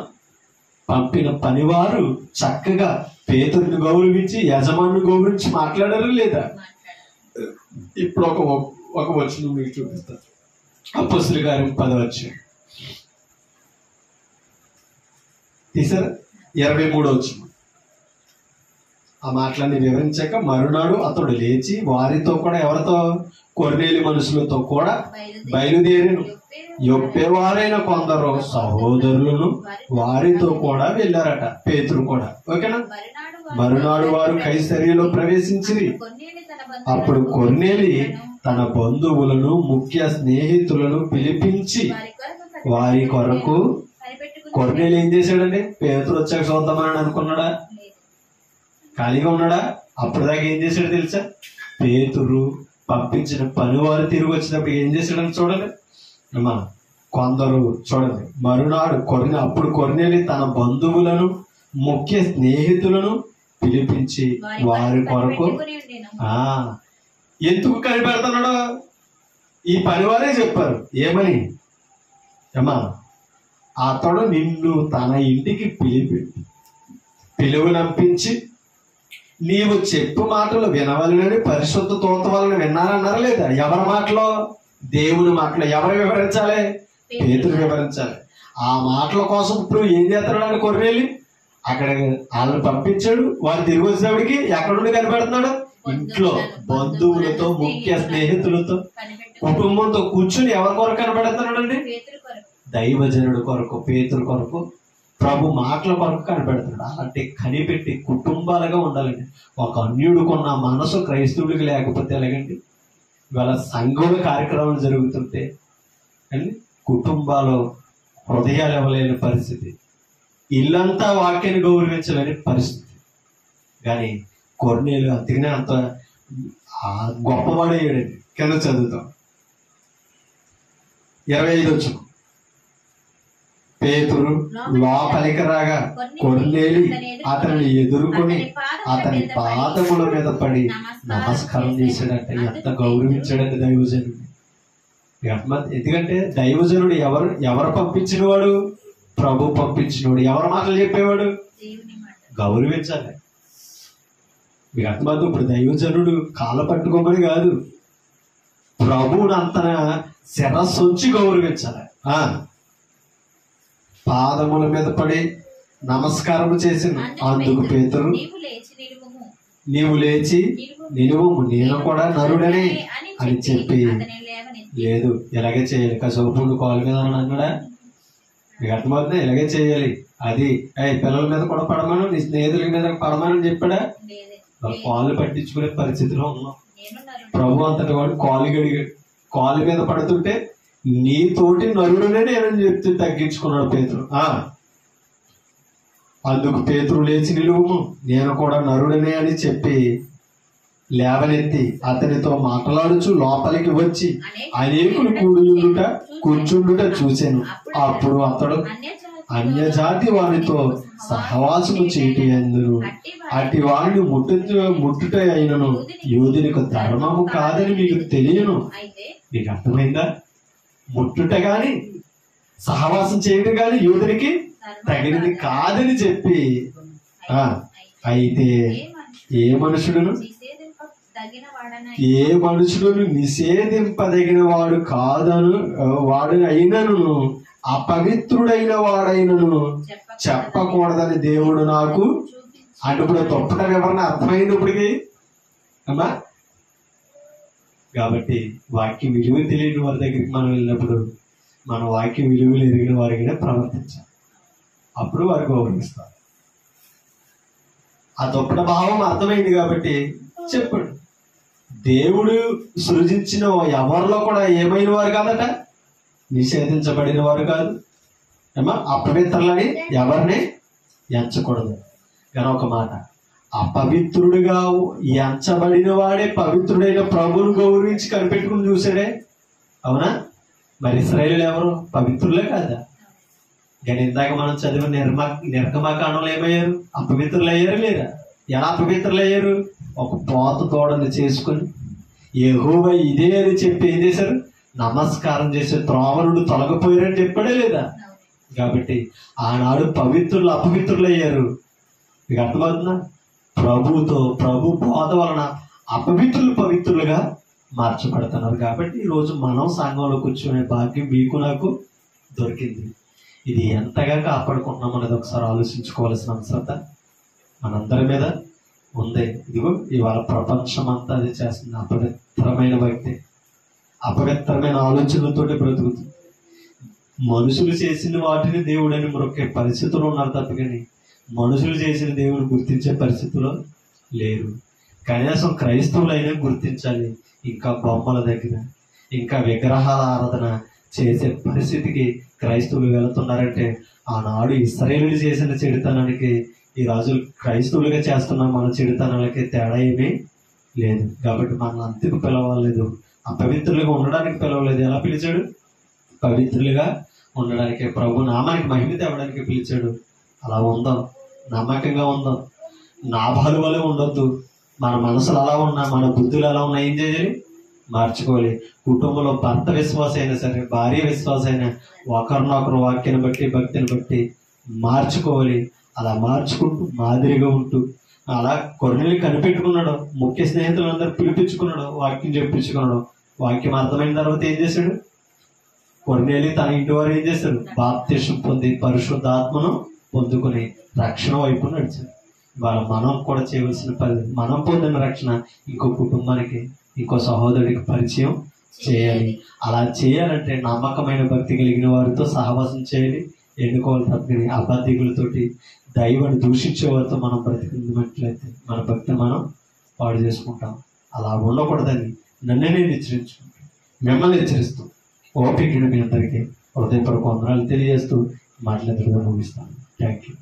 పంపిన పనివారు చక్కగా పేతురుని గౌరవించి, యజమానుని గౌరవించి మాట్లాడారు లేదా? ఇప్పుడు ఒక వచనం మీకు చూపిస్తాను. అపొస్తలుల కార్యం 10వ అధ్యాయం తీసారా? 23వ వచనం. ఆ మాటలన్నీ వివరించాక, మరునాడు అతడు లేచి వారితో కూడా, ఎవరితో? కొర్నేలి మనుషులతో కూడా బయలుదేరిను. యొప్పేవారైన కొందరు సహోదరులను వారితో కూడా వెళ్ళారట. పేతురు కూడా. ఓకేనా? మరునాడు వారు కైసరియలో ప్రవేశించిరి. అప్పుడు కొర్నేలి తన బంధువులను, ముఖ్య స్నేహితులను పిలిపించి వారి కొరకు. కొర్నేలి ఏం చేశాడండి? పేతురు వచ్చాక చూద్దామని అనుకున్నాడా? ఖాళీగా ఉన్నాడా? అప్పటిదాకా ఏం చేశాడు తెలుసా? పేతురు పంపించిన పనివారు తిరిగి వచ్చినప్పుడు ఏం చేశాడని చూడండి అమ్మా. కొందరు చూడండి, మరునాడు అప్పుడు కొర్నేలి తన బంధువులను, ముఖ్య స్నేహితులను పిలిపించి వారి కొరకు. ఎందుకు కనిపెడుతున్నాడు? ఈ పనివారే చెప్పారు. ఏమని? అమ్మా, అతడు నిన్ను తన ఇంటికి పిలువనంపించి నీవు చెప్పు మాటలు వినవలనని పరిశుద్ధ దూత వలన విన్నారన్నారా లేదా? ఎవరి మాటలో? దేవుని మాటలో. ఎవరు వివరించాలి? పేతురు వివరించాలి. ఆ మాటల కోసం ఇప్పుడు ఏం చేస్తున్నాడు కొర్నేలి? అక్కడ వాళ్ళని పంపించాడు. వారు తిరిగి వచ్చినప్పటికి ఎక్కడుండి కనిపెడుతున్నాడు? ఇంట్లో బంధువులతో, ముఖ్య స్నేహితులతో, కుటుంబంతో కూర్చుని ఎవరి కొరకు కనిపెడుతున్నాడు అండి? దైవజనుడి కొరకు, పేతురు కొరకు, ప్రభు మాటల కొరకు కనిపెడుతున్నాడు. అలాంటి కనిపెట్టి కుటుంబాలుగా ఉండాలండి. ఒక అన్యుడుకున్న మనసు క్రైస్తవుడికి లేకపోతే ఎలాగండి? ఇవాళ సంఘంలో కార్యక్రమాలు జరుగుతుంటే అండి కుటుంబాలు హృదయాలు ఇవ్వలేని పరిస్థితి, ఇల్లంతా వాక్యాన్ని గౌరవించలేని పరిస్థితి. కానీ కొర్నేలు అంతగానే అంత గొప్పవాడయ్యాడండి. కింద చదువుతాం 25 వచనం. పేతురు లోపలికి రాగా కొర్నేలి అతనిని ఎదుర్కొని అతని పాదముల మీద పడి నమస్కారం చేశాడంట. ఎంత గౌరవించాడండి దైవజనుడు. ఎందుకంటే దైవజనుడు ఎవరు పంపించిన వాడు? ప్రభు పంపించినవాడు. ఎవరి మాటలు చెప్పేవాడు? గౌరవించాలి. మీకు అర్థమవుతుంది. ఇప్పుడు దైవజనుడు కాళ్ళ పట్టుకోమని కాదు, ప్రభువుని అంత శిరస్సు ఉంచి గౌరవించాలి. పాదముల మీద పడి నమస్కారం చేసింది. అందుకు పేతురు, నీవు లేచి నిలువుము, నేను కూడా నరుడనే అని చెప్పి, లేదు ఇలాగే చేయాలి. కసోపుడు కాలు మీద అని అన్నాడా? మీకు అర్థమవుతుంది. ఇలాగే చేయాలి. అది పిల్లల మీద కూడా పడమను, నీ స్నేహితుల మీద పడమని చెప్పాడా? కాళ్ళు పట్టించుకునే పరిస్థితిలో ఉన్నాం. ప్రభు అంతటి వాడు కాలు మీద పడుతుంటే నీతోటి నరుడునే నేనని చెప్తే తగ్గించుకున్నాడు పేతురు. అందుకు పేతురు లేచి నిలువుము, నేను కూడా నరుడనే అని చెప్పి లేవనెత్తి అతనితో మాట్లాడుచు లోపలికి వచ్చి అనేకులు కూర్చుండుట చూశాను. అప్పుడు అతడు అన్యజాతి వారితో సహవాసము చేయటి అందును అట్టి వారిని ముట్టుట అయినను యోధునికి ధర్మము కాదని మీకు తెలియను. మీకు అర్థమైందా? ముట్టుట గాని సహవాసం చేయడం గాని యోధునికి తగినది కాదని చెప్పి, అయితే ఏ మనుషుడును నిషేధింపదగిన వాడు కాదను వాడు అయినను అపవిత్రుడైన వాడైనను చెప్పకూడదని దేవుడు నాకు. అంటే ఇప్పుడు తొప్పటం ఎవరన్నా అర్థమైంది ఇప్పటికి అమ్మా. కాబట్టి వాక్యం విలువ తెలియని వారి దగ్గరికి మనం వెళ్ళినప్పుడు మన వాక్యం విలువలు ఎరిగిన వారిగా ప్రవర్తించాలి. అప్పుడు వారు గౌరవిస్తారు. ఆ తొప్పట భావం అర్థమైంది కాబట్టి చెప్పండి. దేవుడు సృజించిన ఎవరిలో కూడా ఏమైన వారు కాదట, నిషేధించబడిన వారు కాదు. ఏమా అపవిత్రులని ఎవరిని ఎంచకూడదు. కానీ ఒక మాట, అపవిత్రుడిగా ఎంచబడిన వాడే పవిత్రుడైన ప్రభువును గౌరవించి కనిపెట్టుకుని చూసాడే. అవునా? మరి ఇశ్రాయేలు ఎవరు? పవిత్రులే కాదా? కానీ ఇందాక మనం చదివిన నిర్గమకాండంలో ఏమయ్యారు? అపవిత్రులు అయ్యారు లేరా? ఎలా అపవిత్రులు అయ్యారు? ఒక పోత తోడని చేసుకుని యెహోవా ఇదే అని చెప్పి ఏం చేశారు? నమస్కారం చేసే త్రోవనుడు తొలగిపోయారని చెప్పాడే లేదా? కాబట్టి ఆనాడు పవిత్రులు అపవిత్రులు అయ్యారు. మీకు అర్థమవుతుందా? ప్రభు బోధ వలన అపవిత్రులు పవిత్రులుగా మార్చబడుతున్నారు. కాబట్టి ఈరోజు మనం సంఘంలో కూర్చునే భాగ్యం మీకు నాకు దొరికింది. ఇది ఎంతగా కాపాడుకుంటున్నాం అనేది ఒకసారి ఆలోచించుకోవాల్సిన అవసరత మనందరి మీద ఉంది. ఇదిగో ఇవాళ ప్రపంచం అంతా అది చేస్తుంది. అపవిత్రమైన వ్యక్తి అపవిత్రమైన ఆలోచనలతోటి బ్రతుకుతుంది. మనుషులు చేసిన వాటిని దేవుడని మొక్కే పరిస్థితులు ఉన్నారు తప్ప కానీ మనుషులు చేసిన దేవుడు గుర్తించే పరిస్థితిలో లేరు. కనీసం క్రైస్తవులైనా గుర్తించాలి. ఇంకా బొమ్మల దగ్గర ఇంకా విగ్రహాల ఆరాధన చేసే పరిస్థితికి క్రైస్తవులు వెళుతున్నారంటే ఆనాడు ఇశ్రాయేలీయులు చేసిన చెడుతనానికి ఈ రాజులు క్రైస్తవులుగా చేస్తున్న మన చెడుతనాలకి తేడా ఏమీ లేదు. కాబట్టి మన అంతకు పిలవలేదు, అపవిత్రులుగా ఉండడానికి పిలవలేదు. ఎలా పిలిచాడు? పవిత్రులుగా ఉండడానికి, ప్రభు నామానికి మహిమ తేవడానికి పిలిచాడు. అలా ఉందాం, నమ్మకంగా ఉందాం. నాభాలు వలె ఉండొద్దు. మన మనసులు అలా ఉన్నా, మన బుద్ధులు అలా ఉన్నా ఏం చేయాలి? మార్చుకోవాలి. కుటుంబంలో భర్త విశ్వాసం అయినా సరే, భార్య విశ్వాసం అయినా ఒకరినొకరు వాక్యాన్ని బట్టి భక్తిని బట్టి మార్చుకోవాలి. అలా మార్చుకుంటూ మాదిరిగా ఉంటూ అలా కొర్నేలి కనిపెట్టుకున్నాడు. ముఖ్య స్నేహితులందరూ పిలిపించుకున్నాడు, వాక్యం చెప్పించుకున్నాడు. వాక్యం అర్థమైన తర్వాత ఏం చేశాడు? కొర్నేలి తన ఇంటి వారు ఏం చేశారు? బాప్తిసం పొంది పరిశుద్ధాత్మను పొందుకుని రక్షణ వైపు నడిచారు. ఇవాళ మనం కూడా చేయవలసిన పని, మనం పొందిన రక్షణ ఇంకో కుటుంబానికి, ఇంకో సహోదరుడికి పరిచయం చేయాలి. అలా చేయాలంటే నమ్మకమైన భక్తి కలిగిన వారితో సహవాసం చేయాలి, ఎన్నుకోవాలి. తప్పని అబద్ధికులతోటి దైవాన్ని దూషించే వారితో మనం బ్రతికినట్లయితే మన భక్తిని మనం పాడు చేసుకుంటాం. అలా ఉండకూడదని నన్నే నేను హెచ్చరించుకుంటాను, మిమ్మల్ని హెచ్చరిస్తూ ఓపికను మీ అందరికీ హృదయపూర్వక వందనాలు తెలియజేస్తూ మాట్లాడుతూ ముగిస్తాను. Thank you.